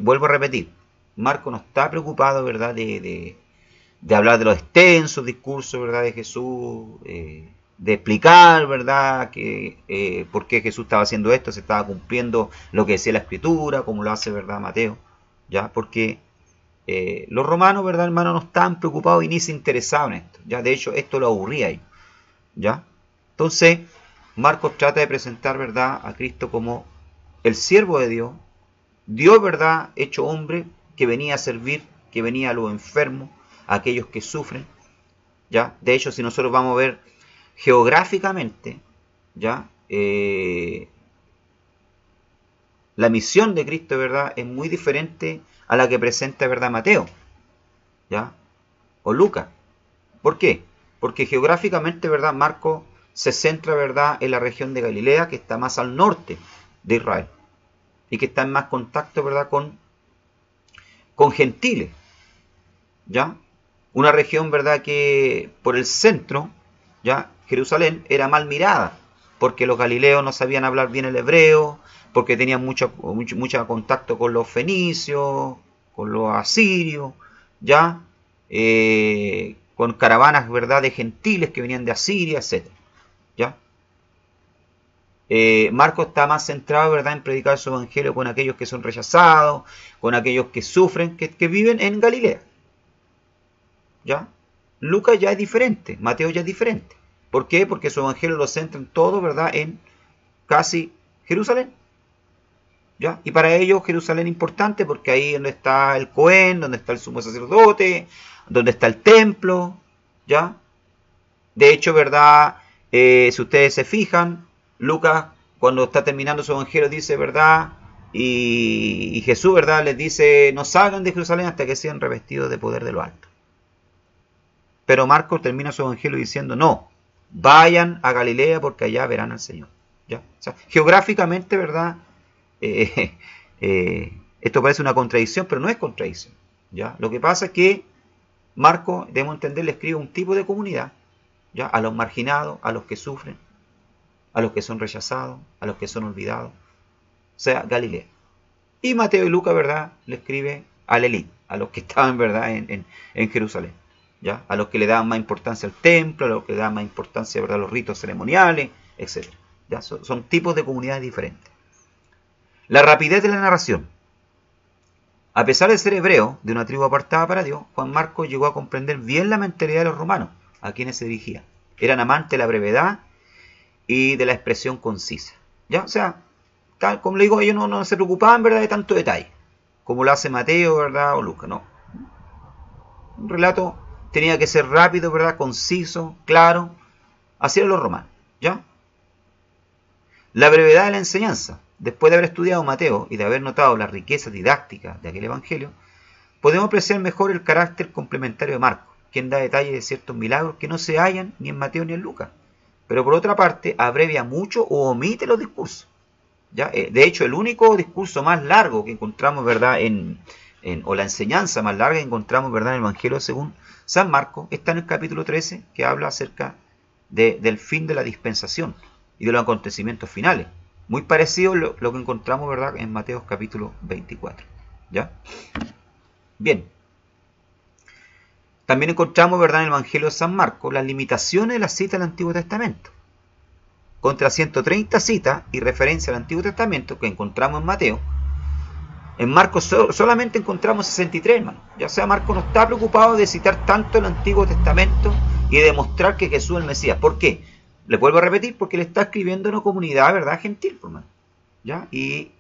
vuelvo a repetir, Marco no está preocupado, ¿verdad?, de hablar de los extensos discursos, ¿verdad?, de Jesús, de explicar, ¿verdad?, que por qué Jesús estaba haciendo esto, se estaba cumpliendo lo que decía la Escritura, como lo hace, ¿verdad?, Mateo, ¿ya? Porque los romanos, ¿verdad, hermano?, no estaban preocupados y ni se interesaban en esto, ¿ya? De hecho, esto lo aburría a ellos, ¿ya? Entonces, Marcos trata de presentar, ¿verdad?, a Cristo como el siervo de Dios, Dios, ¿verdad?, hecho hombre, que venía a servir, que venía a los enfermos, a aquellos que sufren, ¿ya? De hecho, si nosotros vamos a ver geográficamente, ¿ya? La misión de Cristo, ¿verdad?, es muy diferente a la que presenta, ¿verdad?, Mateo, ¿ya? O Lucas. ¿Por qué? Porque geográficamente, ¿verdad?, Marcos se centra, ¿verdad?, en la región de Galilea, que está más al norte de Israel y que está en más contacto, ¿verdad?, con gentiles, ¿ya? Una región, ¿verdad?, que por el centro, ¿ya?, Jerusalén era mal mirada, porque los galileos no sabían hablar bien el hebreo, porque tenían mucho contacto con los fenicios, con los asirios, ¿ya? Con caravanas, ¿verdad?, de gentiles que venían de Asiria, etc., ¿ya? Marcos está más centrado, ¿verdad?, en predicar su evangelio con aquellos que son rechazados, con aquellos que sufren, que viven en Galilea, ¿ya? Lucas ya es diferente, Mateo ya es diferente. ¿Por qué? Porque su evangelio lo centra en todo, ¿verdad?, en casi Jerusalén, ¿ya? Y para ellos Jerusalén es importante porque ahí es donde está el Cohen, donde está el sumo sacerdote, donde está el templo, ¿ya? De hecho, ¿verdad?, si ustedes se fijan, Lucas, cuando está terminando su evangelio, dice, ¿verdad?, y Jesús, ¿verdad?, les dice, no salgan de Jerusalén hasta que sean revestidos de poder de lo alto. Pero Marcos termina su evangelio diciendo, no, vayan a Galilea porque allá verán al Señor, ¿ya? O sea, geográficamente, ¿verdad?, esto parece una contradicción, pero no es contradicción, ¿ya? Lo que pasa es que Marcos, debemos entender, le escribe un tipo de comunidad, ¿ya?, a los marginados, a los que sufren, a los que son rechazados, a los que son olvidados, o sea, Galilea. Y Mateo y Lucas, ¿verdad?, le escribe al élite, a los que estaban, ¿verdad?, en Jerusalén, ¿ya?, a los que le daban más importancia al templo, a los que le daban más importancia, ¿verdad?, a los ritos ceremoniales, etc. ¿Ya? Son tipos de comunidades diferentes. La rapidez de la narración. A pesar de ser hebreo, de una tribu apartada para Dios, Juan Marcos llegó a comprender bien la mentalidad de los romanos, a quienes se dirigía. Eran amantes de la brevedad y de la expresión concisa, ¿ya? O sea, tal como le digo, ellos no se preocupaban, ¿verdad?, de tanto detalle, como lo hace Mateo, ¿verdad?, o Lucas, no. Un relato tenía que ser rápido, ¿verdad?, conciso, claro. Así eran los romanos, ¿ya? La brevedad de la enseñanza. Después de haber estudiado Mateo y de haber notado la riqueza didáctica de aquel evangelio, podemos apreciar mejor el carácter complementario de Marcos, quien da detalles de ciertos milagros que no se hallan ni en Mateo ni en Lucas. Pero por otra parte, abrevia mucho o omite los discursos. ¿Ya? De hecho, el único discurso más largo que encontramos, ¿verdad?, o la enseñanza más larga que encontramos, ¿verdad?, en el Evangelio según San Marcos, está en el capítulo 13, que habla acerca del fin de la dispensación y de los acontecimientos finales. Muy parecido a lo que encontramos, ¿verdad?, en Mateo capítulo 24. ¿Ya? Bien. También encontramos, ¿verdad?, en el Evangelio de San Marcos las limitaciones de las citas del Antiguo Testamento. Contra 130 citas y referencias al Antiguo Testamento que encontramos en Mateo, en Marcos solamente encontramos 63, hermano. Ya sea, Marcos no está preocupado de citar tanto el Antiguo Testamento y de demostrar que Jesús es el Mesías. ¿Por qué? Le vuelvo a repetir, porque le está escribiendo a una comunidad, ¿verdad?, gentil, hermano. ¿Ya? Y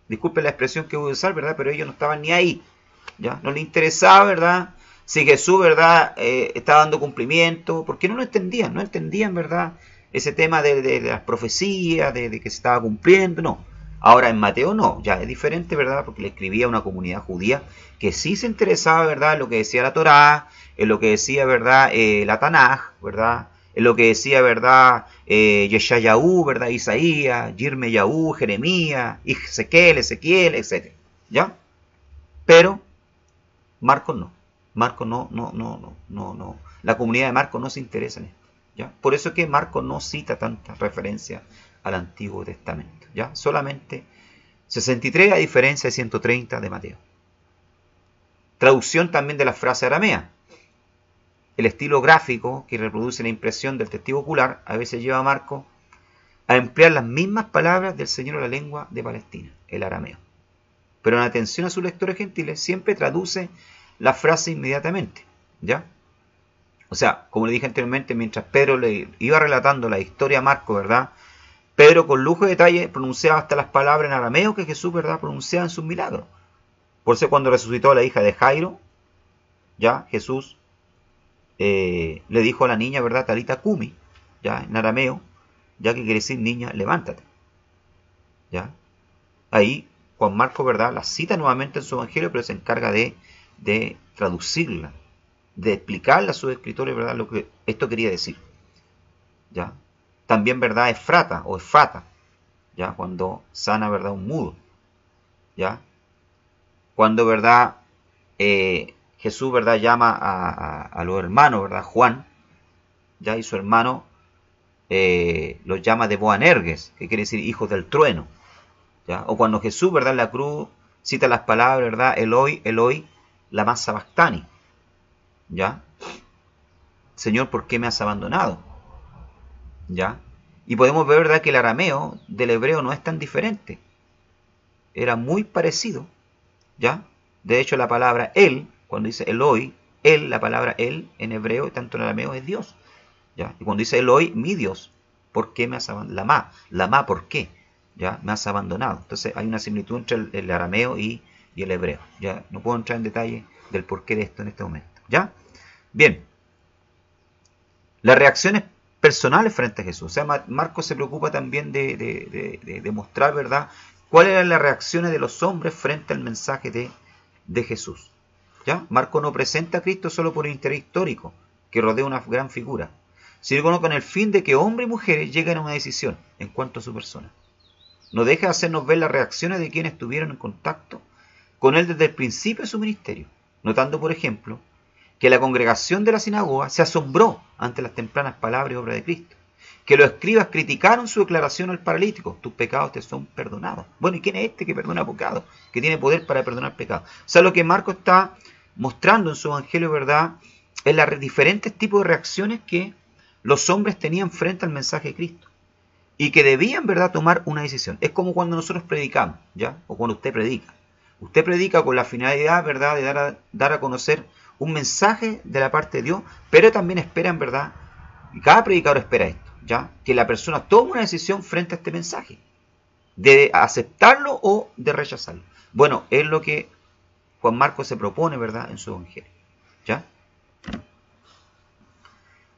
disculpen la expresión que voy a usar, ¿verdad?, pero ellos no estaban ni ahí. ¿Ya? No les interesaba, ¿verdad?, si Jesús, ¿verdad?, estaba dando cumplimiento, porque no lo entendían, ¿verdad?, ese tema de las profecías, de que se estaba cumpliendo, no. Ahora en Mateo no, ya es diferente, ¿verdad?, porque le escribía a una comunidad judía que sí se interesaba, ¿verdad?, en lo que decía la Torá, en lo que decía, ¿verdad?, la Tanaj, ¿verdad?, en lo que decía, ¿verdad?, Yeshayahu, ¿verdad?, Isaías, Yirmeyahu, Jeremías, Ezequiel, etc. ¿Ya? Pero Marcos no. Marcos no. La comunidad de Marcos no se interesa en esto. ¿Ya? Por eso es que Marcos no cita tantas referencias al Antiguo Testamento. ¿Ya? Solamente 63 a diferencia de 130 de Mateo. Traducción también de la frase aramea. El estilo gráfico que reproduce la impresión del testigo ocular a veces lleva a Marcos a emplear las mismas palabras del Señor en la lengua de Palestina, el arameo. Pero en atención a sus lectores gentiles siempre traduce la frase inmediatamente. ¿Ya? O sea, como le dije anteriormente, mientras Pedro le iba relatando la historia a Marcos, ¿verdad?, Pedro con lujo de detalle pronunciaba hasta las palabras en arameo que Jesús, ¿verdad?, pronunciaba en sus milagros. Por eso cuando resucitó a la hija de Jairo, ya Jesús le dijo a la niña, ¿verdad?, Talita Kumi, ya en arameo, ya que quiere decir niña, levántate. ¿Ya? Ahí Juan Marcos, ¿verdad?, la cita nuevamente en su evangelio, pero se encarga de traducirla, de explicarle a sus escritores, ¿verdad?, lo que esto quería decir. ¿Ya? También, ¿verdad?, Efrata o Efata, ¿ya?, cuando sana, ¿verdad?, un mudo. ¿Ya? Cuando, ¿verdad?, Jesús, ¿verdad?, llama a los hermanos, ¿verdad?, Juan, ¿ya?, y su hermano los llama de Boanerges, que quiere decir hijos del trueno. ¿Ya? O cuando Jesús, ¿verdad?, en la cruz cita las palabras, ¿verdad?, Eloi, Eloi, lama sabactani. ¿Ya? Señor, ¿por qué me has abandonado? ¿Ya? Y podemos ver, ¿verdad?, que el arameo del hebreo no es tan diferente. Era muy parecido. ¿Ya? De hecho, la palabra él, cuando dice Eloi, él, la palabra él en hebreo, tanto en arameo, es Dios. ¿Ya? Y cuando dice Eloi, mi Dios, ¿por qué me has abandonado? Lama, ¿por qué? ¿Ya? Me has abandonado. Entonces hay una similitud entre el arameo y el hebreo. ¿Ya? No puedo entrar en detalle del porqué de esto en este momento. ¿Ya? Bien. Las reacciones personales frente a Jesús. O sea, Marcos se preocupa también de mostrar, ¿verdad?, cuáles eran las reacciones de los hombres frente al mensaje de Jesús. ¿Ya? Marcos no presenta a Cristo solo por interés histórico, que rodea una gran figura, sino con el fin de que hombres y mujeres lleguen a una decisión en cuanto a su persona. No deja de hacernos ver las reacciones de quienes estuvieron en contacto con él desde el principio de su ministerio, notando, por ejemplo, que la congregación de la sinagoga se asombró ante las tempranas palabras y obras de Cristo, que los escribas criticaron su declaración al paralítico: tus pecados te son perdonados. Bueno, ¿y quién es este que perdona pecados? Que tiene poder para perdonar pecados. O sea, lo que Marcos está mostrando en su evangelio, ¿verdad?, es los diferentes tipos de reacciones que los hombres tenían frente al mensaje de Cristo y que debían, ¿verdad?, tomar una decisión. Es como cuando nosotros predicamos, ¿ya? O cuando usted predica. Usted predica con la finalidad, ¿verdad?, de dar a conocer un mensaje de la parte de Dios, pero también esperan, ¿verdad?, y cada predicador espera esto, ¿ya?, que la persona tome una decisión frente a este mensaje, de aceptarlo o de rechazarlo. Bueno, es lo que Juan Marcos se propone, ¿verdad?, en su evangelio. ¿Ya?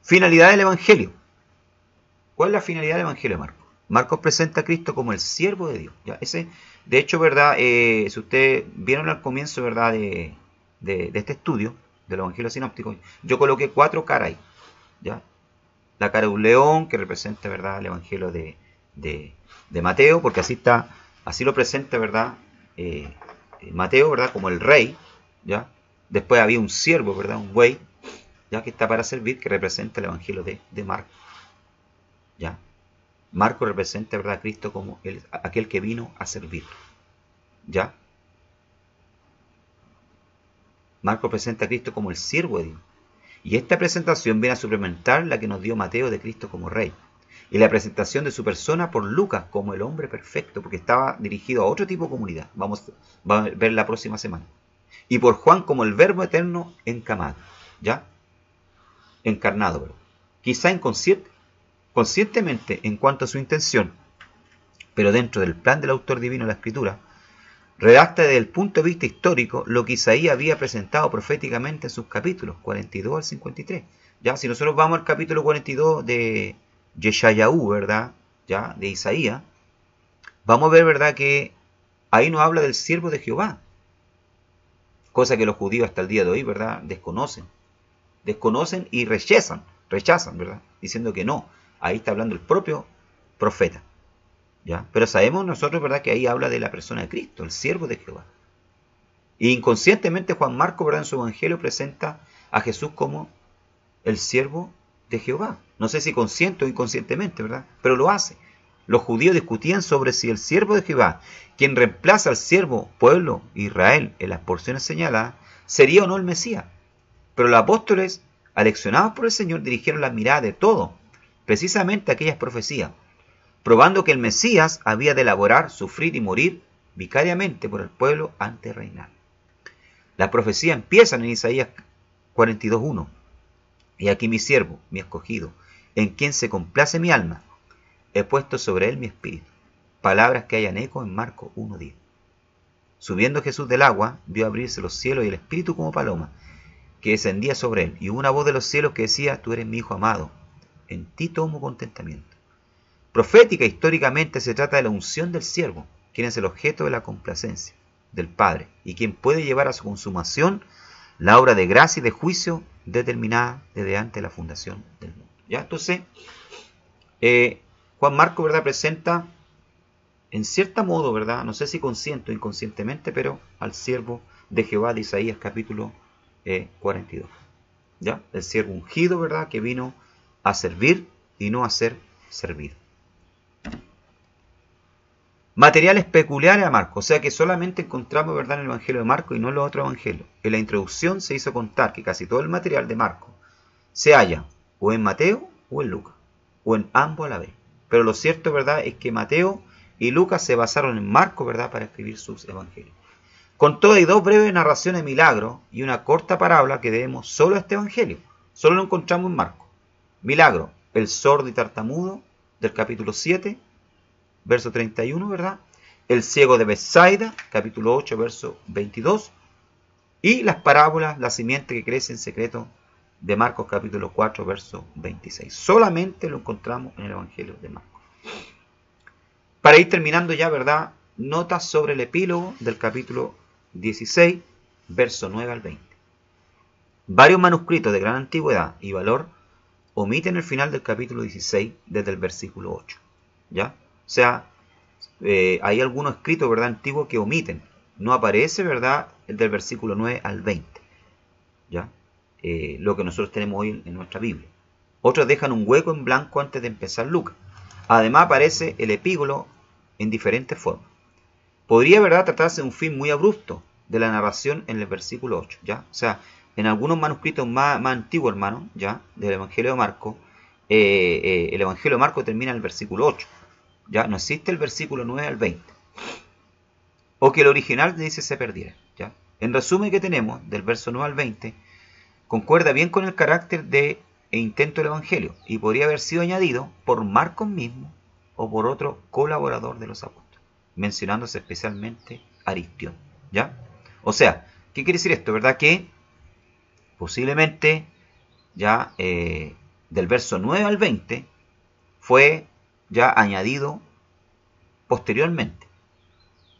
Finalidad del evangelio. ¿Cuál es la finalidad del evangelio de Marcos? Marcos presenta a Cristo como el siervo de Dios. ¿Ya? De hecho, ¿verdad?, si ustedes vieron al comienzo, ¿verdad?, de este estudio, de los evangelios sinópticos, yo coloqué 4 caras ahí, ¿ya? La cara de un león, que representa, ¿verdad?, el evangelio de Mateo, porque así lo presenta, ¿verdad?, Mateo, ¿verdad?, como el rey, ¿ya? Después había un siervo, ¿verdad?, un buey, ya, que está para servir, que representa el evangelio de Marco, ¿ya? Marco representa, ¿verdad?, a Cristo como aquel que vino a servir, ¿ya? Marco presenta a Cristo como el siervo de Dios. Y esta presentación viene a suplementar la que nos dio Mateo de Cristo como rey. Y la presentación de su persona por Lucas como el hombre perfecto, porque estaba dirigido a otro tipo de comunidad. Vamos a ver la próxima semana. Y por Juan como el verbo eterno encamado, ¿ya? Encarnado, ¿verdad? Quizá conscientemente en cuanto a su intención, pero dentro del plan del autor divino de la Escritura, redacta desde el punto de vista histórico lo que Isaías había presentado proféticamente en sus capítulos 42 al 53. Ya, si nosotros vamos al capítulo 42 de Yeshayahu, ¿verdad?, ya, de Isaías, vamos a ver, ¿verdad?, que ahí nos habla del siervo de Jehová, cosa que los judíos hasta el día de hoy, ¿verdad?, desconocen y rechazan, ¿verdad?, diciendo que no, ahí está hablando el propio profeta. ¿Ya? Pero sabemos nosotros, ¿verdad?, que ahí habla de la persona de Cristo, el siervo de Jehová. Y inconscientemente Juan Marco, ¿verdad?, en su evangelio presenta a Jesús como el siervo de Jehová. No sé si consciente o inconscientemente, ¿verdad?, pero lo hace. Los judíos discutían sobre si el siervo de Jehová, quien reemplaza al siervo pueblo Israel en las porciones señaladas, sería o no el Mesías. Pero los apóstoles, aleccionados por el Señor, dirigieron la mirada de todo, precisamente a aquellas profecías, probando que el Mesías había de elaborar, sufrir y morir vicariamente por el pueblo antes de reinar. Las profecías empiezan en Isaías 42:1. Y aquí mi siervo, mi escogido, en quien se complace mi alma, he puesto sobre él mi espíritu. Palabras que hayan eco en Marcos 1:10. Subiendo Jesús del agua, vio abrirse los cielos y el espíritu como paloma, que descendía sobre él, y hubo una voz de los cielos que decía: tú eres mi hijo amado, en ti tomo contentamiento. Profética históricamente se trata de la unción del siervo, quien es el objeto de la complacencia del Padre y quien puede llevar a su consumación la obra de gracia y de juicio determinada desde antes de la fundación del mundo. ¿Ya? Entonces, Juan Marco, ¿verdad?, presenta en cierto modo, ¿verdad?, no sé si consciente o inconscientemente, pero al siervo de Jehová de Isaías capítulo 42. ¿Ya? El siervo ungido, ¿verdad?, que vino a servir y no a ser servido. Materiales peculiares a Marcos, o sea que solamente encontramos, ¿verdad?, en el Evangelio de Marcos y no en los otros evangelios. En la introducción se hizo contar que casi todo el material de Marcos se halla o en Mateo o en Lucas, o en ambos a la vez. Pero lo cierto, ¿verdad?, es que Mateo y Lucas se basaron en Marcos, ¿verdad?, para escribir sus evangelios. Con todo, hay 2 breves narraciones de milagros y una corta parábola que debemos solo a este evangelio. Solo lo encontramos en Marcos. Milagro: el sordo y tartamudo, del capítulo 7, verso 31, ¿verdad? El ciego de Bethsaida, capítulo 8, verso 22. Y las parábolas, la simiente que crece en secreto, de Marcos, capítulo 4, verso 26. Solamente lo encontramos en el Evangelio de Marcos. Para ir terminando ya, ¿verdad?, notas sobre el epílogo del capítulo 16, verso 9 al 20. Varios manuscritos de gran antigüedad y valor omiten el final del capítulo 16 desde el versículo 8. ¿Ya? O sea, hay algunos escritos, ¿verdad?, antiguos que omiten. No aparece, ¿verdad?, el del versículo 9 al 20. ¿Ya? Lo que nosotros tenemos hoy en nuestra Biblia. Otros dejan un hueco en blanco antes de empezar Lucas. Además aparece el epílogo en diferentes formas. Podría, ¿verdad?, tratarse de un fin muy abrupto de la narración en el versículo 8. ¿Ya? O sea, en algunos manuscritos más antiguos, hermano, ¿ya?, del Evangelio de Marcos, el Evangelio de Marcos termina en el versículo 8. ¿Ya? No existe el versículo 9 al 20. O que el original dice se perdiera. ¿Ya? En resumen, que tenemos del verso 9 al 20 concuerda bien con el carácter de intento del Evangelio y podría haber sido añadido por Marcos mismo o por otro colaborador de los apóstoles, mencionándose especialmente Aristión. ¿Ya? O sea, ¿qué quiere decir esto? ¿Verdad? Que posiblemente ya del verso 9 al 20 fue ya añadido posteriormente,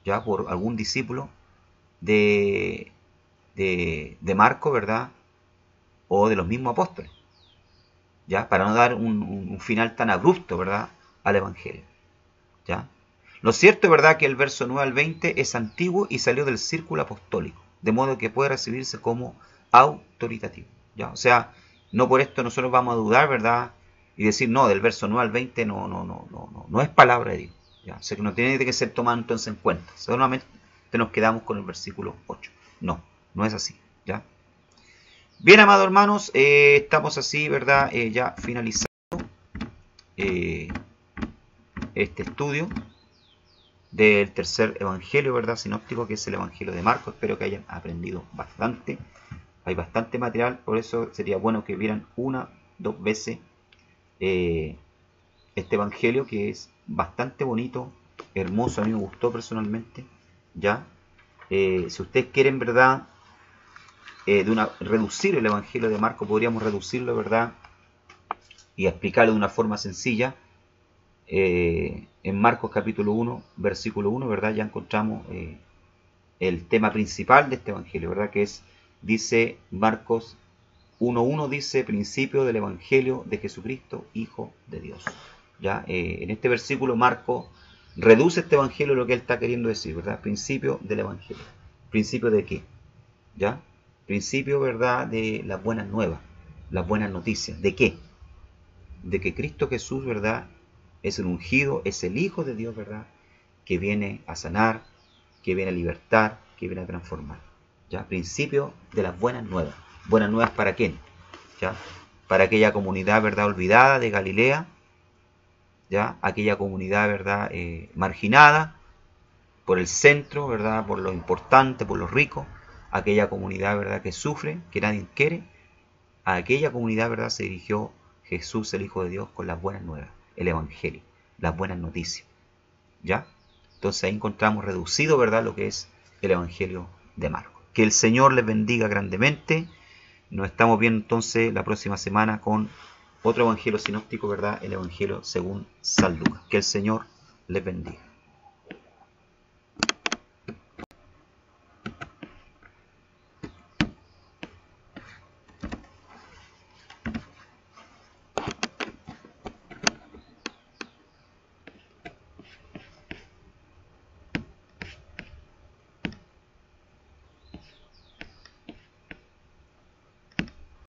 ya por algún discípulo de Marco, ¿verdad?, o de los mismos apóstoles, ¿ya? Para no dar un final tan abrupto, ¿verdad?, al Evangelio, ¿ya? Lo cierto es, ¿verdad?, que el verso 9 al 20 es antiguo y salió del círculo apostólico, de modo que puede recibirse como autoritativo, ¿ya? O sea, no por esto nosotros vamos a dudar, ¿verdad?, y decir, no, del verso 9 al 20 no es palabra de Dios, ¿ya? O sea, que no tiene que ser tomado entonces en cuenta. Solamente nos quedamos con el versículo 8. No, no es así, ¿ya? Bien, amados hermanos, estamos así, ¿verdad?, ya finalizando este estudio del tercer evangelio, ¿verdad?, sinóptico, que es el evangelio de Marcos. Espero que hayan aprendido bastante. Hay bastante material, por eso sería bueno que vieran 2 veces este evangelio, que es bastante bonito, hermoso. A mí me gustó personalmente, ¿ya? Si ustedes quieren, ¿verdad?, reducir el evangelio de Marcos, podríamos reducirlo, ¿verdad?, y explicarlo de una forma sencilla. En Marcos capítulo 1, versículo 1, ¿verdad?, ya encontramos el tema principal de este evangelio, ¿verdad?, que es, dice Marcos 1.1, dice, principio del evangelio de Jesucristo, Hijo de Dios. ¿Ya? En este versículo Marcos reduce este evangelio a lo que él está queriendo decir, ¿verdad? Principio del evangelio. ¿Principio de qué? ¿Ya? Principio, ¿verdad?, de las buenas nuevas, las buenas noticias. ¿De qué? De que Cristo Jesús, ¿verdad?, es el ungido, es el Hijo de Dios, ¿verdad?, que viene a sanar, que viene a libertar, que viene a transformar. ¿Ya? Principio de las buenas nuevas. ¿Buenas nuevas para quién? ¿Ya? Para aquella comunidad, ¿verdad?, olvidada de Galilea, ¿ya? Aquella comunidad, ¿verdad?, marginada por el centro, ¿verdad?, por lo importante, por los ricos. Aquella comunidad, ¿verdad?, que sufre, que nadie quiere. A aquella comunidad, ¿verdad?, se dirigió Jesús, el Hijo de Dios, con las buenas nuevas, el Evangelio, las buenas noticias, ¿ya? Entonces ahí encontramos reducido, ¿verdad?, lo que es el Evangelio de Marcos. Que el Señor les bendiga grandemente. Nos estamos viendo entonces la próxima semana con otro Evangelio sinóptico, ¿verdad?, el Evangelio según San Lucas. Que el Señor les bendiga.